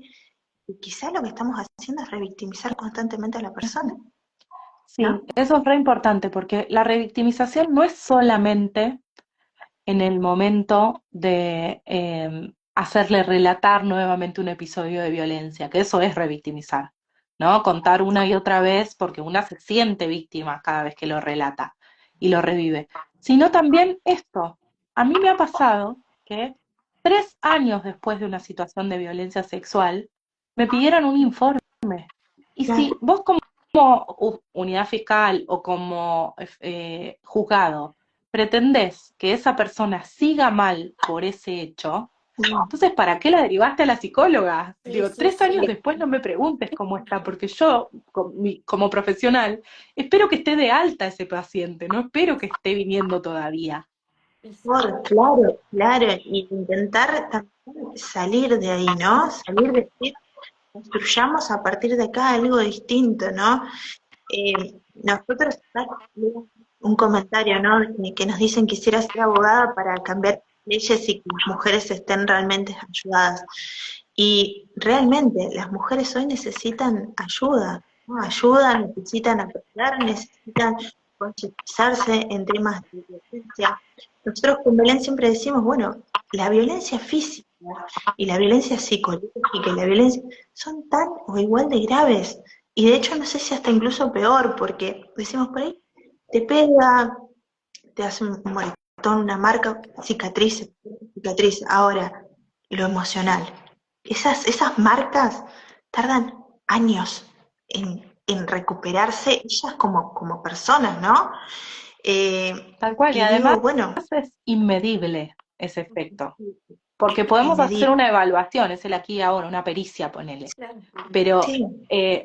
Y quizás lo que estamos haciendo es revictimizar constantemente a la persona, Sí, ¿no? eso es re importante porque la revictimización no es solamente en el momento de hacerle relatar nuevamente un episodio de violencia, que eso es revictimizar, ¿no? Contar una y otra vez porque una se siente víctima cada vez que lo relata y lo revive, sino también esto. A mí me ha pasado que 3 años después de una situación de violencia sexual me pidieron un informe. Y si Claro, vos como unidad fiscal o como juzgado pretendés que esa persona siga mal por ese hecho, no, entonces, ¿para qué la derivaste a la psicóloga? Sí, Digo, sí, 3 años sí. después no me preguntes cómo está, porque yo, como profesional, espero que esté de alta ese paciente, no espero que esté viniendo todavía. claro, claro, y intentar también salir de ahí, ¿no? Salir de decir, construyamos a partir de acá algo distinto, ¿no? Nosotros acá un comentario, ¿no? Que nos dicen quisiera ser abogada para cambiar leyes y que las mujeres estén realmente ayudadas. Y realmente las mujeres hoy necesitan ayuda, ¿no? Ayuda, necesitan aprender, necesitan concientizarse en temas de violencia. Nosotros con Belén siempre decimos, bueno, la violencia física y la violencia psicológica y la violencia son tan o igual de graves. Y de hecho no sé si hasta incluso peor, porque decimos por ahí, te pega, te hace un moretón, una marca, cicatriz, cicatriz. Ahora, lo emocional. Esas marcas tardan años en recuperarse ellas como personas, ¿no? Tal cual, y Y digo, además bueno, es inmedible ese efecto, porque podemos hacer inmediato. una evaluación, es el aquí y ahora, una pericia, ponele. Pero Sí,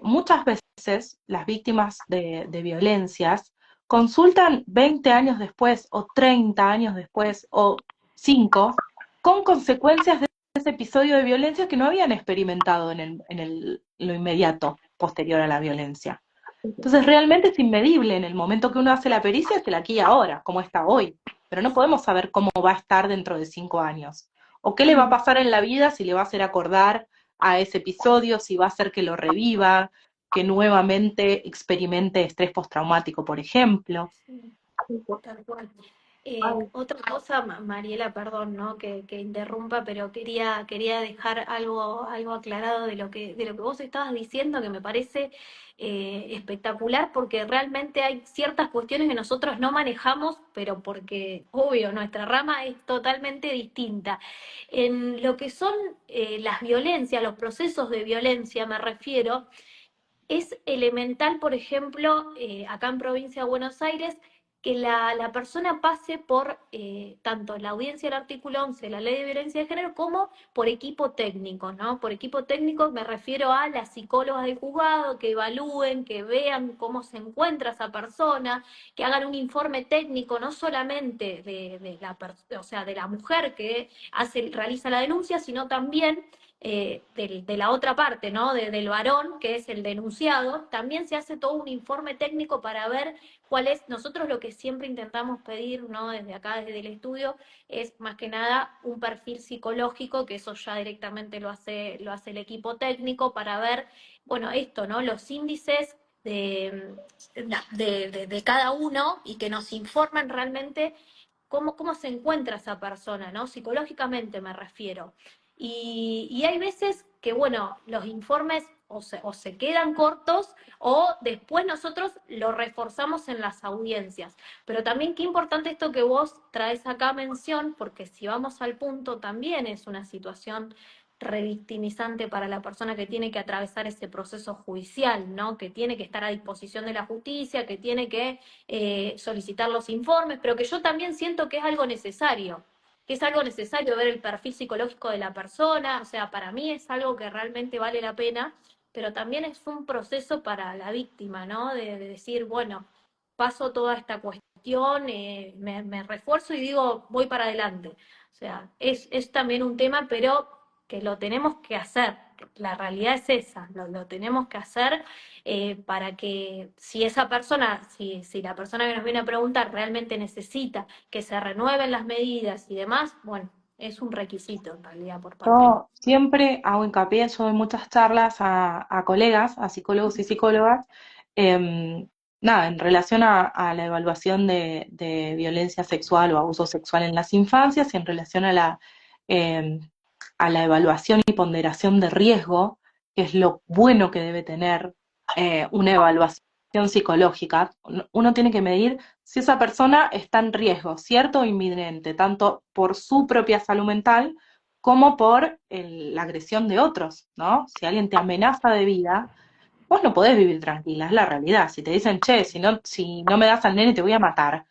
muchas veces las víctimas de violencias consultan 20 años después o 30 años después o 5 con consecuencias de ese episodio de violencia que no habían experimentado lo inmediato posterior a la violencia. Entonces realmente es inmedible en el momento que uno hace la pericia, es el aquí y ahora, como está hoy. Pero no podemos saber cómo va a estar dentro de 5 años o qué le va a pasar en la vida, si le va a hacer acordar a ese episodio, si va a hacer que lo reviva, que nuevamente experimente estrés postraumático, por ejemplo. Sí, tal cual. Ay, Otra cosa, Mariela, perdón, ¿no? Que interrumpa, pero quería dejar algo aclarado de lo que vos estabas diciendo, que me parece espectacular, porque realmente hay ciertas cuestiones que nosotros no manejamos, pero porque, obvio, nuestra rama es totalmente distinta. En lo que son las violencias, los procesos de violencia, me refiero. Es elemental, por ejemplo, acá en Provincia de Buenos Aires, que la persona pase por tanto la audiencia del artículo 11 la ley de violencia de género, como por equipo técnico, ¿no? Por equipo técnico me refiero a las psicólogas del juzgado que evalúen, que vean cómo se encuentra esa persona, que hagan un informe técnico, no solamente o sea, de la mujer que realiza la denuncia, sino también de la otra parte, ¿no? Del varón, que es el denunciado, también se hace todo un informe técnico para ver cuál es, nosotros lo que siempre intentamos pedir, ¿no? Desde acá, desde el estudio, es más que nada un perfil psicológico, que eso ya directamente lo hace el equipo técnico para ver, bueno, esto, ¿no? Los índices de cada uno y que nos informen realmente cómo se encuentra esa persona, ¿no? Psicológicamente me refiero. Y hay veces que, bueno, los informes o se quedan cortos o después nosotros lo reforzamos en las audiencias. Pero también qué importante esto que vos traes acá a mención, porque si vamos al punto, también es una situación revictimizante para la persona que tiene que atravesar ese proceso judicial, ¿no? Que tiene que estar a disposición de la justicia, que tiene que solicitar los informes, pero que yo también siento que es algo necesario, ver el perfil psicológico de la persona, o sea, para mí es algo que realmente vale la pena, pero también es un proceso para la víctima, ¿no? De decir, bueno, paso toda esta cuestión, me refuerzo y digo, voy para adelante. O sea, es también un tema, pero que lo tenemos que hacer. La realidad es esa, lo tenemos que hacer para que si la persona que nos viene a preguntar realmente necesita que se renueven las medidas y demás, bueno, es un requisito en realidad por parte de... Yo siempre hago hincapié, yo doy muchas charlas a colegas, a psicólogos y psicólogas, em, nada, en relación a la evaluación de violencia sexual o abuso sexual en las infancias y en relación em, a la evaluación y ponderación de riesgo, que es lo bueno que debe tener una evaluación psicológica. Uno tiene que medir si esa persona está en riesgo, cierto o inminente, tanto por su propia salud mental, como por la agresión de otros, ¿no? Si alguien te amenaza de vida, vos no podés vivir tranquila, es la realidad. Si te dicen, che, si no me das al nene te voy a matar.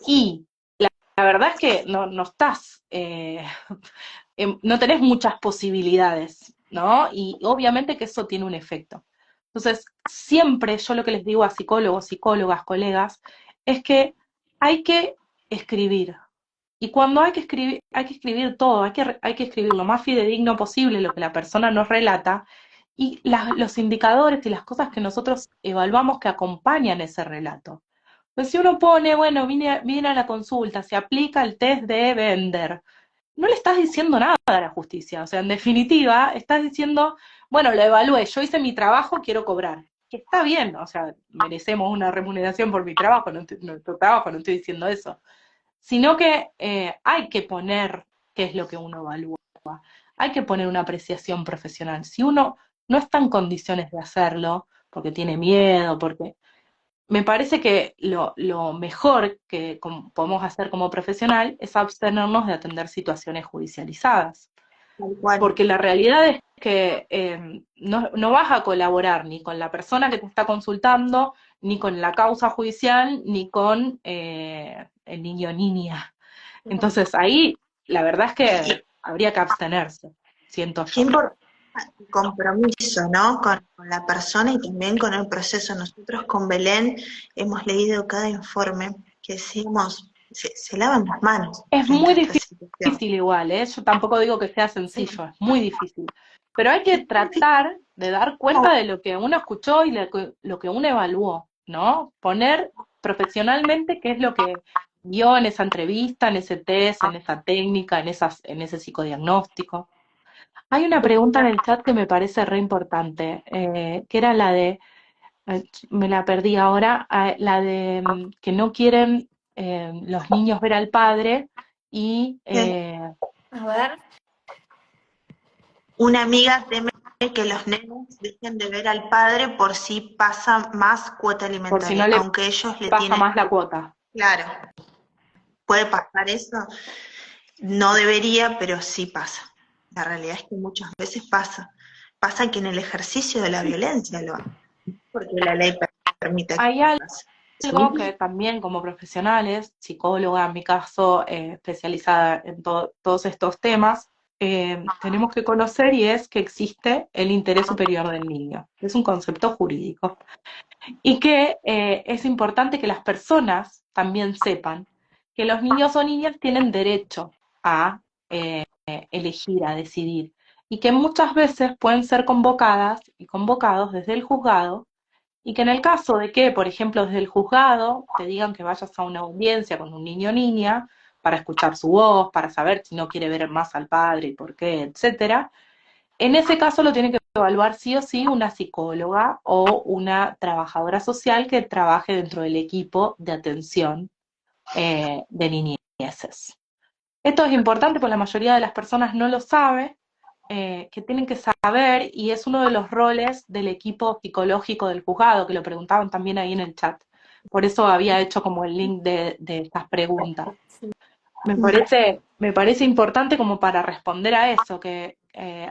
Y la verdad es que no estás, no tenés muchas posibilidades, ¿no? Y obviamente que eso tiene un efecto. Entonces, siempre yo lo que les digo a psicólogos, psicólogas, colegas, es que hay que escribir, y cuando hay que escribir todo, hay que escribir lo más fidedigno posible lo que la persona nos relata y los indicadores y las cosas que nosotros evaluamos que acompañan ese relato. Pues si uno pone, bueno, viene a la consulta, se aplica el test de Bender, no le estás diciendo nada a la justicia. O sea, en definitiva, estás diciendo, bueno, lo evalué, yo hice mi trabajo, quiero cobrar. Que está bien, o sea, merecemos una remuneración por mi trabajo, nuestro trabajo, no estoy diciendo eso, sino que hay que poner qué es lo que uno evalúa, hay que poner una apreciación profesional. Si uno no está en condiciones de hacerlo, porque tiene miedo, porque me parece que lo mejor que podemos hacer como profesional es abstenernos de atender situaciones judicializadas, tal cual. porque la realidad es que no vas a colaborar ni con la persona que te está consultando, ni con la causa judicial, ni con el niño o niña. Entonces ahí la verdad es que habría que abstenerse, siento Qué yo. importante el compromiso, ¿no? Con la persona y también con el proceso. Nosotros con Belén hemos leído cada informe que decimos, se lavan las manos Es frente muy a esta situación. difícil igual, ¿eh? Yo tampoco digo que sea Sí. sencillo, es muy difícil. Pero hay que tratar de dar cuenta de lo que uno escuchó y lo que uno evaluó, ¿no? Poner profesionalmente qué es lo que guió en esa entrevista, en ese test, en esa técnica, en ese psicodiagnóstico. Hay una pregunta en el chat que me parece re importante, que era la de, me la perdí ahora, la de que no quieren los niños ver al padre y A ver. una amiga teme que los nenes dejen de ver al padre por si pasa más cuota por si alimentaria, no le aunque ellos le pasa tienen, más la cuota. claro, puede pasar eso, no debería, pero sí pasa. La realidad es que muchas veces pasa. Pasa que en el ejercicio de la violencia lo hace, porque la ley permite que Hay pase. algo ¿Sí? que también como profesionales, psicóloga en mi caso, especializada en todos estos temas, tenemos que conocer y es que existe el interés superior del niño. Es un concepto jurídico. Y que es importante que las personas también sepan que los niños o niñas tienen derecho a elegir, a decidir, y que muchas veces pueden ser convocadas y convocados desde el juzgado, y que en el caso de que, por ejemplo, desde el juzgado te digan que vayas a una audiencia con un niño o niña para escuchar su voz, para saber si no quiere ver más al padre y por qué, etcétera, en ese caso lo tiene que evaluar sí o sí una psicóloga o una trabajadora social que trabaje dentro del equipo de atención de niñeces. Esto es importante porque la mayoría de las personas no lo sabe, que tienen que saber, y es uno de los roles del equipo psicológico del juzgado, que lo preguntaban también ahí en el chat. Por eso había hecho como el link de estas preguntas. Me parece importante como para responder a eso, que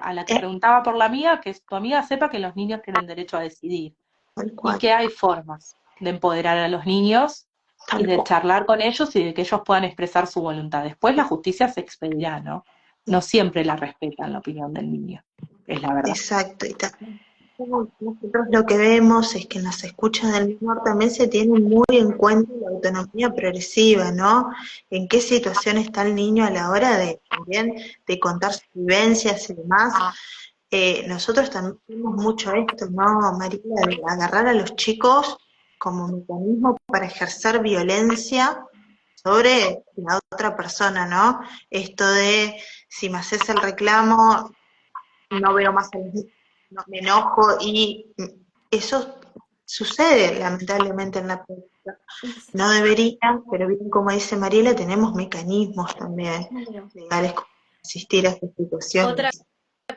a la que Es preguntaba por la amiga, que tu amiga sepa que los niños tienen derecho a decidir tal y cual, que hay formas de empoderar a los niños y tal de cual. charlar con ellos y de que ellos puedan expresar su voluntad. Después la justicia se expedirá, ¿no? No siempre la respetan la opinión del niño, es la verdad. Exacto. Y nosotros lo que vemos es que en las escuchas del menor también se tiene muy en cuenta la autonomía progresiva, ¿no? En qué situación está el niño a la hora de también de contar sus vivencias y demás. Nosotros también vemos mucho esto, ¿no, Mariela? De agarrar a los chicos como mecanismo para ejercer violencia sobre la otra persona, ¿no? Esto de si me haces el reclamo, no veo más a los niños, no, me enojo y eso sucede lamentablemente en la práctica. No debería, pero bien como dice Mariela, tenemos mecanismos también Bueno, legales para asistir a estas otra situaciones.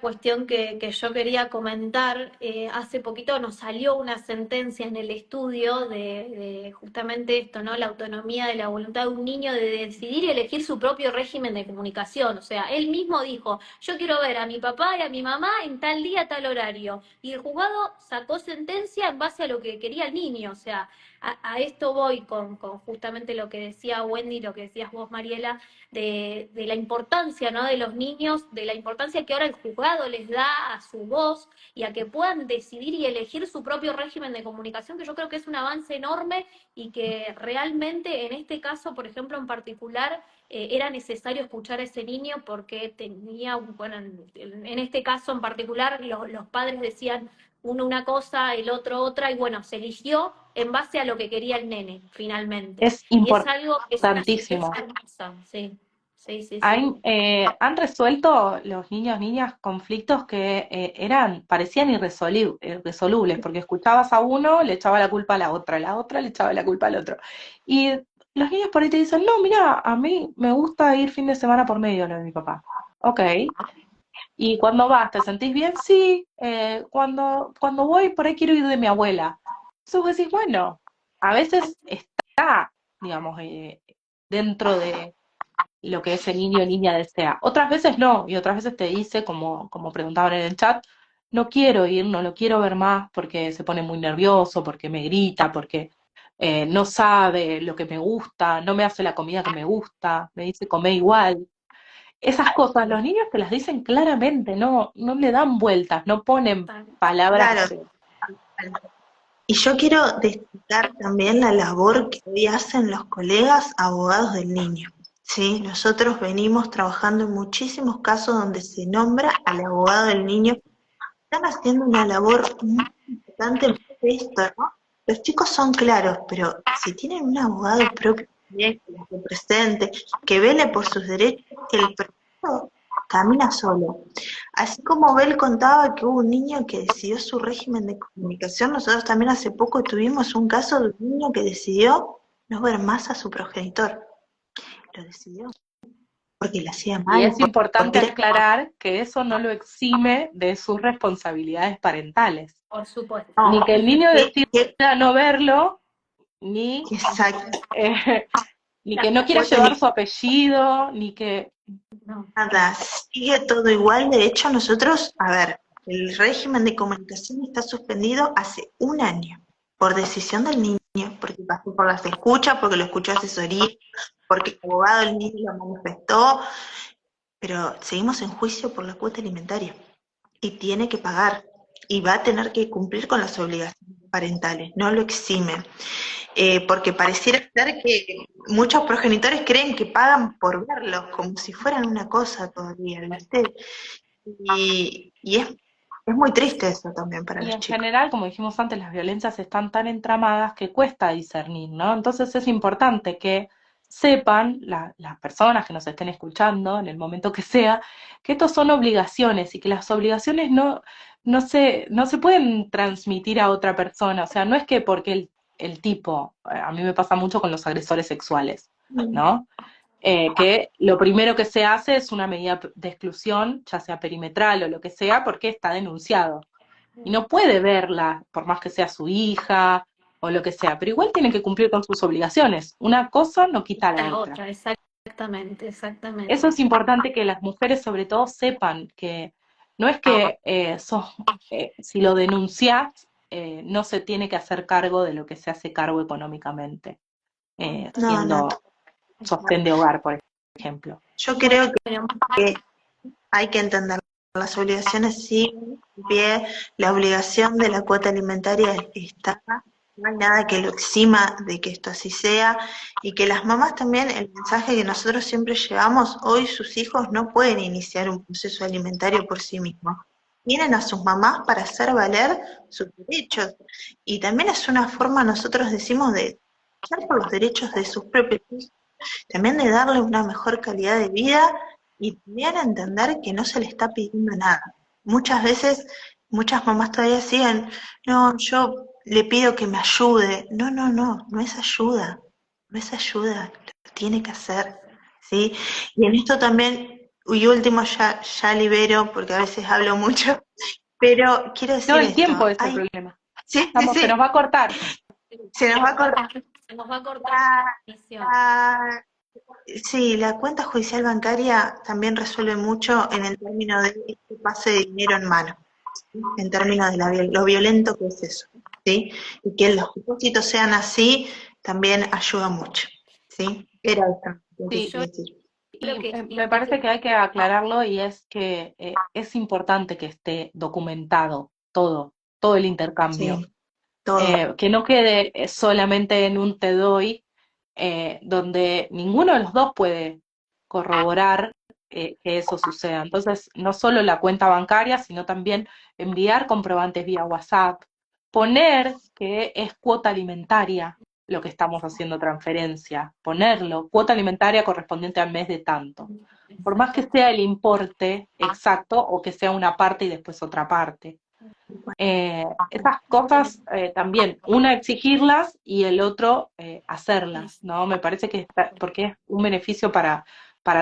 cuestión que yo quería comentar, hace poquito nos salió una sentencia en el estudio de justamente esto, ¿no? La autonomía de la voluntad de un niño de decidir y elegir su propio régimen de comunicación. O sea, él mismo dijo, yo quiero ver a mi papá y a mi mamá en tal día, tal horario. Y el juzgado sacó sentencia en base a lo que quería el niño. O sea, a esto voy con justamente lo que decía Wendy, lo que decías vos, Mariela, de la importancia, ¿no? De los niños, de la importancia que ahora el juzgado les da a su voz y a que puedan decidir y elegir su propio régimen de comunicación, que yo creo que es un avance enorme y que realmente en este caso, por ejemplo, en particular, era necesario escuchar a ese niño porque tenía, bueno, en este caso en particular, los padres decían uno una cosa, el otro otra, y bueno, se eligió en base a lo que quería el nene, finalmente. Es Y es algo, es una importantísimo. sentencia hermosa, sí, sí, sí, sí. Han resuelto los niños, niñas, conflictos que parecían irresolubles, porque escuchabas a uno, le echaba la culpa a la otra le echaba la culpa al otro. Y los niños por ahí te dicen, no, mira, a mí me gusta ir fin de semana por medio lo de mi papá. Ok. ¿Y cuando vas, te sentís bien? Sí. Cuando voy, por ahí quiero ir de mi abuela. Entonces vos decís, bueno, a veces está, digamos, dentro de lo que ese niño o niña desea. Otras veces no, y otras veces te dice, como preguntaban en el chat, no quiero ir, no lo quiero ver más porque se pone muy nervioso, porque me grita, porque no sabe lo que me gusta, no me hace la comida que me gusta, me dice come igual. Esas cosas los niños te las dicen claramente, no le dan vueltas, no ponen Claro, palabras. y yo quiero destacar también la labor que hoy hacen los colegas abogados del niño. ¿Sí? Nosotros venimos trabajando en muchísimos casos donde se nombra al abogado del niño. Están haciendo una labor muy importante en esto, ¿no? Los chicos son claros, pero si tienen un abogado propio, bien, que las represente, que vele por sus derechos, el proceso camina solo. Así como Bel contaba que hubo un niño que decidió su régimen de comunicación, nosotros también hace poco tuvimos un caso de un niño que decidió no ver más a su progenitor. Lo decidió porque le hacía Y mal, es importante porque era... aclarar que eso no lo exime de sus responsabilidades parentales. Por supuesto. Ni No, que el niño que, decida no verlo, ni, exacto. eh, ni que La no quiera cuota llevar su apellido, ni que... No, nada, sigue todo igual. De hecho, nosotros, a ver, el régimen de comunicación está suspendido hace un año por decisión del niño, porque pasó por las escuchas, porque lo escuchó asesoría, porque el abogado del niño lo manifestó, pero seguimos en juicio por la cuota alimentaria y tiene que pagar y va a tener que cumplir con las obligaciones parentales, no lo eximen. Porque pareciera ser que muchos progenitores creen que pagan por verlos, como si fueran una cosa todavía, ¿viste? Y es muy triste eso también para Y los en chicos. general, como dijimos antes, las violencias están tan entramadas que cuesta discernir, ¿no? Entonces es importante que sepan las personas que nos estén escuchando, en el momento que sea, que estos son obligaciones y que las obligaciones no se pueden transmitir a otra persona. O sea, no es que porque el tipo, a mí me pasa mucho con los agresores sexuales, ¿no? Que lo primero que se hace es una medida de exclusión, ya sea perimetral o lo que sea, porque está denunciado y no puede verla, por más que sea su hija o lo que sea, pero igual tiene que cumplir con sus obligaciones. Una cosa no quita la la otra. otra, exactamente, Eso exactamente. es importante que las mujeres sobre todo sepan que no es que si lo denuncias no se tiene que hacer cargo de lo que se hace cargo económicamente, No, no. siendo sostén de hogar, por ejemplo. Yo creo Bueno, que hay que entender las obligaciones siguen en pie, la obligación de la cuota alimentaria está, no hay nada que lo exima de que esto así sea, y que las mamás también, el mensaje que nosotros siempre llevamos, hoy sus hijos no pueden iniciar un proceso alimentario por sí mismos. Tienen a sus mamás para hacer valer sus derechos. Y también es una forma, nosotros decimos, de luchar por los derechos de sus propios hijos, también de darle una mejor calidad de vida y también entender que no se le está pidiendo nada. Muchas veces, muchas mamás todavía siguen, no, yo le pido que me ayude. No, no, no, no es ayuda, no es ayuda, lo tiene que hacer, ¿sí? Y en esto también, y último ya libero, porque a veces hablo mucho, pero quiero No, decir el tiempo esto, es el problema. sí, sí, Se sí, nos va a cortar. se nos va a cortar. se nos va a cortar La, la emisión. Sí, la cuenta judicial bancaria también resuelve mucho en el término de este pase de dinero en mano, ¿sí? En términos de lo violento que es eso, ¿sí? Y que los depósitos sean así también ayuda mucho, ¿sí? Era esto lo que Sí, Yo quería decir. creo y que me parece que hay que aclararlo y es que es importante que esté documentado todo el intercambio. Sí, todo. Que no quede solamente en un te doy, donde ninguno de los dos puede corroborar que eso suceda. Entonces, no solo la cuenta bancaria, sino también enviar comprobantes vía WhatsApp, poner que es cuota alimentaria lo que estamos haciendo transferencia, ponerlo, cuota alimentaria correspondiente al mes de tanto. Por más que sea el importe exacto o que sea una parte y después otra parte. Esas cosas también, una exigirlas y el otro hacerlas, ¿no? Me parece que porque es un beneficio para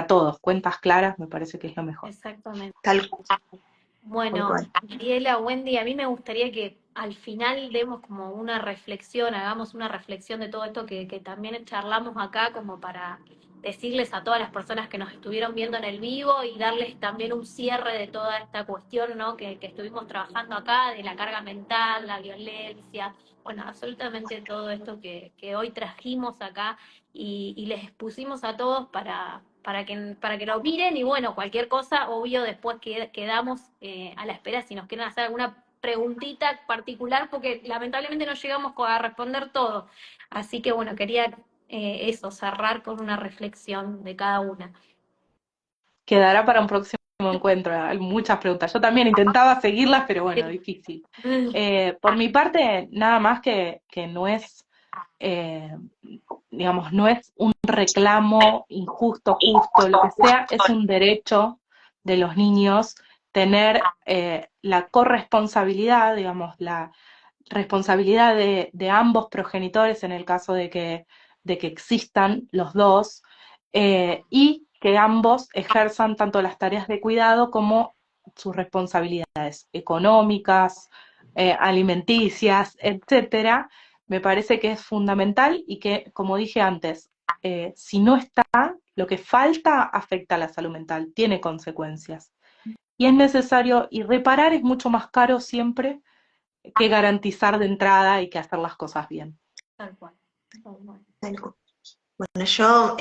todos, cuentas claras me parece que es lo mejor. exactamente. Tal cual, tal Bueno, cual. Mariela, Wendy, a mí me gustaría que al final demos como una reflexión, hagamos una reflexión de todo esto que también charlamos acá, como para decirles a todas las personas que nos estuvieron viendo en el vivo y darles también un cierre de toda esta cuestión, ¿no? Que estuvimos trabajando acá, de la carga mental, la violencia, bueno, absolutamente todo esto que hoy trajimos acá y les expusimos a todos para que lo miren y bueno, cualquier cosa, obvio, después quedamos a la espera si nos quieren hacer alguna preguntita particular, porque lamentablemente no llegamos a responder todo. Así que bueno, quería eso, cerrar con una reflexión de cada una. Quedará para un próximo encuentro, hay muchas preguntas. Yo también intentaba seguirlas, pero bueno, difícil. Por mi parte, nada más que no es digamos, no es un reclamo injusto, justo, lo que sea, es un derecho de los niños tener la corresponsabilidad, digamos, la responsabilidad de ambos progenitores en el caso de que existan los dos, y que ambos ejerzan tanto las tareas de cuidado como sus responsabilidades económicas, alimenticias, etcétera. Me parece que es fundamental y que, como dije antes, si no está, lo que falta afecta a la salud mental, tiene consecuencias. Y es necesario, y reparar es mucho más caro siempre que garantizar de entrada y que hacer las cosas bien. Tal cual, tal cual. Bueno, yo,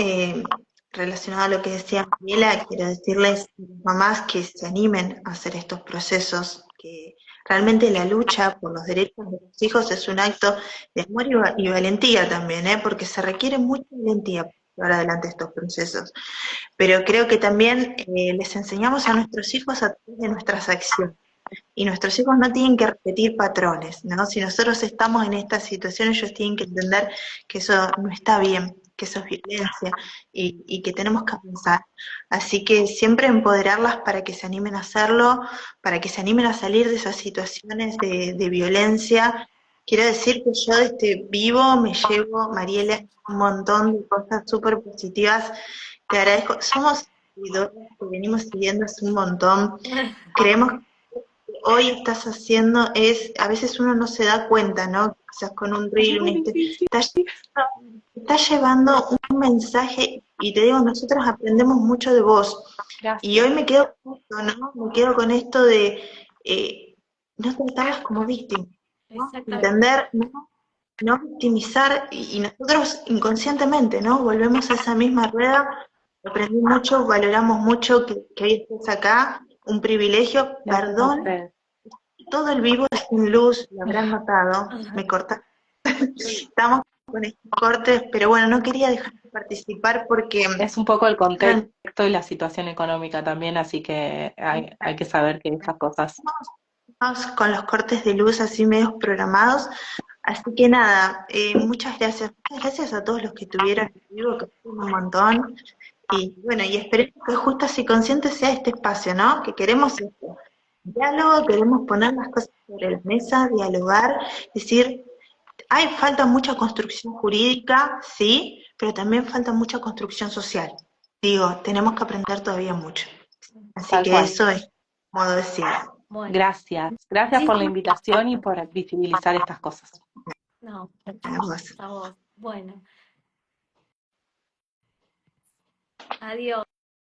relacionado a lo que decía Mariela, quiero decirles a las mamás que se animen a hacer estos procesos, que realmente la lucha por los derechos de los hijos es un acto de amor y valentía también, porque se requiere mucha valentía para llevar adelante estos procesos. Pero creo que también les enseñamos a nuestros hijos a través de nuestras acciones. Y nuestros hijos no tienen que repetir patrones, ¿no? Si nosotros estamos en esta situación, ellos tienen que entender que eso no está bien, que eso es violencia y que tenemos que avanzar. Así que siempre empoderarlas para que se animen a hacerlo, para que se animen a salir de esas situaciones de violencia. Quiero decir que yo de este vivo me llevo, Mariela, un montón de cosas súper positivas. Te agradezco. Somos seguidores que venimos siguiendo hace un montón. Creemos hoy estás haciendo es, a veces uno no se da cuenta, ¿no? Quizás con un reel, está llevando un mensaje, y te digo, nosotros aprendemos mucho de vos. Gracias. Y hoy me quedo con esto, ¿no? Me quedo con esto de no tratarlas como víctimas, ¿no? Entender, no victimizar, y nosotros inconscientemente, ¿no? Volvemos a esa misma rueda. Aprendí mucho, valoramos mucho que hoy estés acá, un privilegio, perdón. Todo el vivo es sin luz, lo habrán notado, me corta. Estamos con estos cortes, pero bueno, no quería dejar de participar porque es un poco el contexto y la situación económica también, así que hay que saber que esas cosas. Estamos con los cortes de luz así medios programados, así que nada, muchas gracias a todos los que estuvieron en vivo, que fueron un montón, y bueno, y esperemos que Justas y Conscientes sea este espacio, ¿no? Que queremos esto. Diálogo, queremos poner las cosas sobre la mesa, dialogar, decir, falta mucha construcción jurídica, sí, pero también falta mucha construcción social. Digo, tenemos que aprender todavía mucho. Así Tal que cual. eso es modo de decir. Bueno, Gracias por la invitación y por visibilizar estas cosas. no, A vos. a vos. Bueno, adiós.